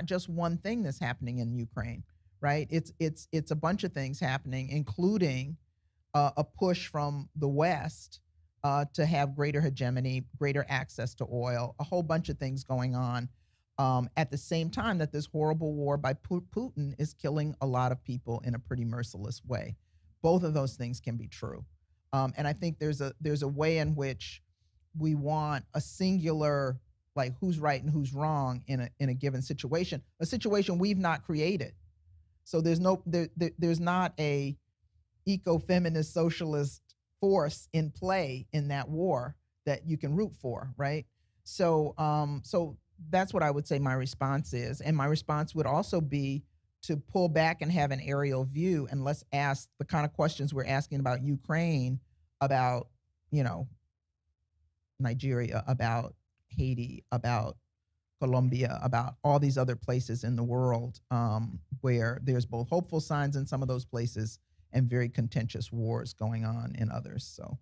just one thing that's happening in Ukraine, right? It's a bunch of things happening, including a push from the West to have greater hegemony, greater access to oil, a whole bunch of things going on at the same time that this horrible war by Putin is killing a lot of people in a pretty merciless way. Both of those things can be true. And I think there's a way in which we want a singular, like who's right and who's wrong in a given situation, a situation we've not created. So there's not a eco-feminist socialist force in play in that war that you can root for, right? So that's what I would say my response is. And my response would also be to pull back and have an aerial view, and let's ask the kind of questions we're asking about Ukraine, about, you know, Nigeria, about Haiti, about Colombia, about all these other places in the world, where there's both hopeful signs in some of those places and very contentious wars going on in others. So,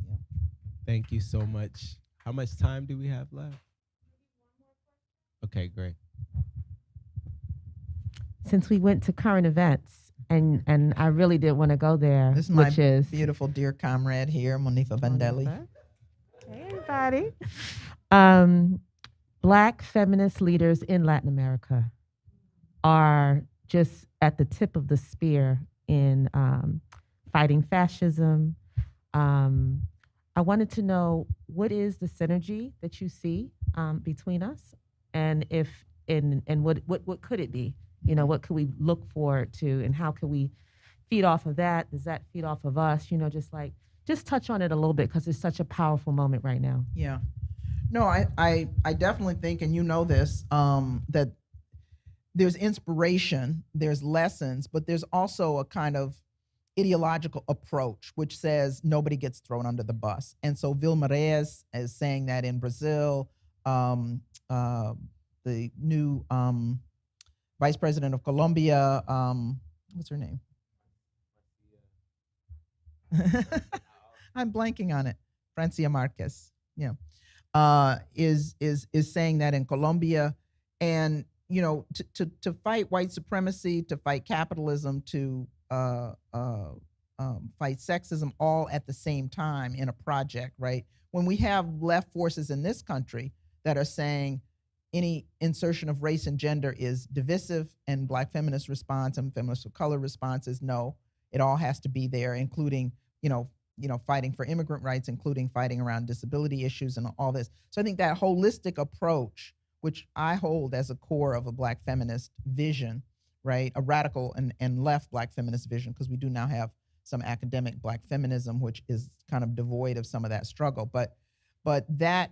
yeah. Thank you so much. How much time do we have left? Okay, great. Since we went to current events, and I really did want to go there, This is my which is beautiful dear comrade here, Monifa Vandelli. Hey, everybody. Black feminist leaders in Latin America are just at the tip of the spear in fighting fascism. I wanted to know, what is the synergy that you see between us, and what could it be? You know, what could we look forward to, and how can we feed off of that? Does that feed off of us? You know, just touch on it a little bit, because it's such a powerful moment right now. Yeah. No, I definitely think, and you know this, that there's inspiration, there's lessons, but there's also a kind of ideological approach which says nobody gets thrown under the bus. And so Vilma Reyes is saying that in Brazil. The new vice president of Colombia, what's her name? I'm blanking on it. Francia Marquez. Yeah. Is saying that in Colombia. And, you know, to fight white supremacy, to fight capitalism, to fight sexism, all at the same time in a project, right? When we have left forces in this country that are saying any insertion of race and gender is divisive, and Black feminist response and feminist of color response is no, it all has to be there, including, you know, fighting for immigrant rights, including fighting around disability issues and all this. So I think that holistic approach, which I hold as a core of a Black feminist vision, right? A radical and left Black feminist vision, because we do now have some academic Black feminism, which is kind of devoid of some of that struggle. But that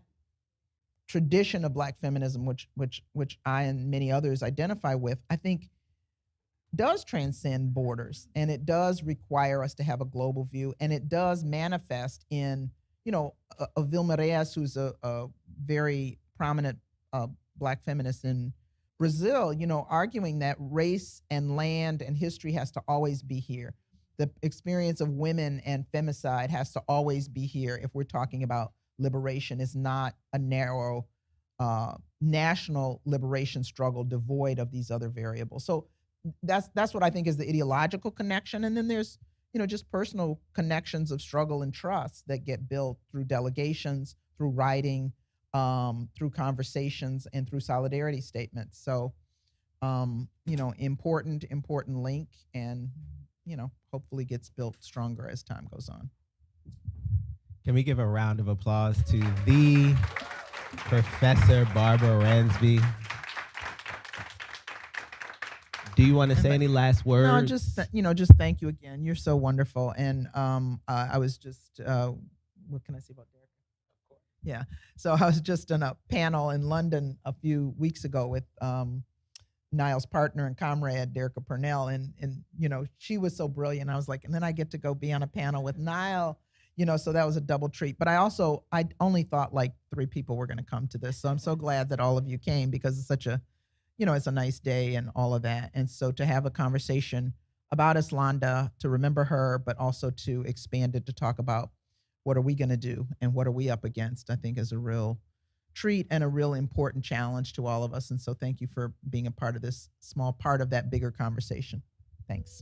tradition of Black feminism, which I and many others identify with, I think does transcend borders, and it does require us to have a global view, and it does manifest in, you know, a Vilma Reyes, who's a very prominent Black feminist in Brazil, you know, arguing that race and land and history has to always be here. The experience of women and femicide has to always be here if we're talking about liberation. Is not a narrow national liberation struggle devoid of these other variables. So that's what I think is the ideological connection. And then there's, you know, just personal connections of struggle and trust that get built through delegations, through writing, through conversations, and through solidarity statements. So, you know, important link, and, you know, hopefully gets built stronger as time goes on. Can we give a round of applause to the Professor Barbara Ransby? Do you want to say any last words? No, just thank you again. You're so wonderful. And I was just, what can I say about Derek? Yeah. So I was just on a panel in London a few weeks ago with Niall's partner and comrade, Dereka Purnell, and you know, she was so brilliant. I was like, and then I get to go be on a panel with Niall, you know, so that was a double treat. But I only thought like 3 people were going to come to this. So I'm so glad that all of you came, because it's such a, you know, it's a nice day and all of that. And so to have a conversation about Eslanda, to remember her, but also to expand it to talk about what are we going to do and what are we up against, I think is a real treat and a real important challenge to all of us. And so thank you for being a part of this small part of that bigger conversation. Thanks.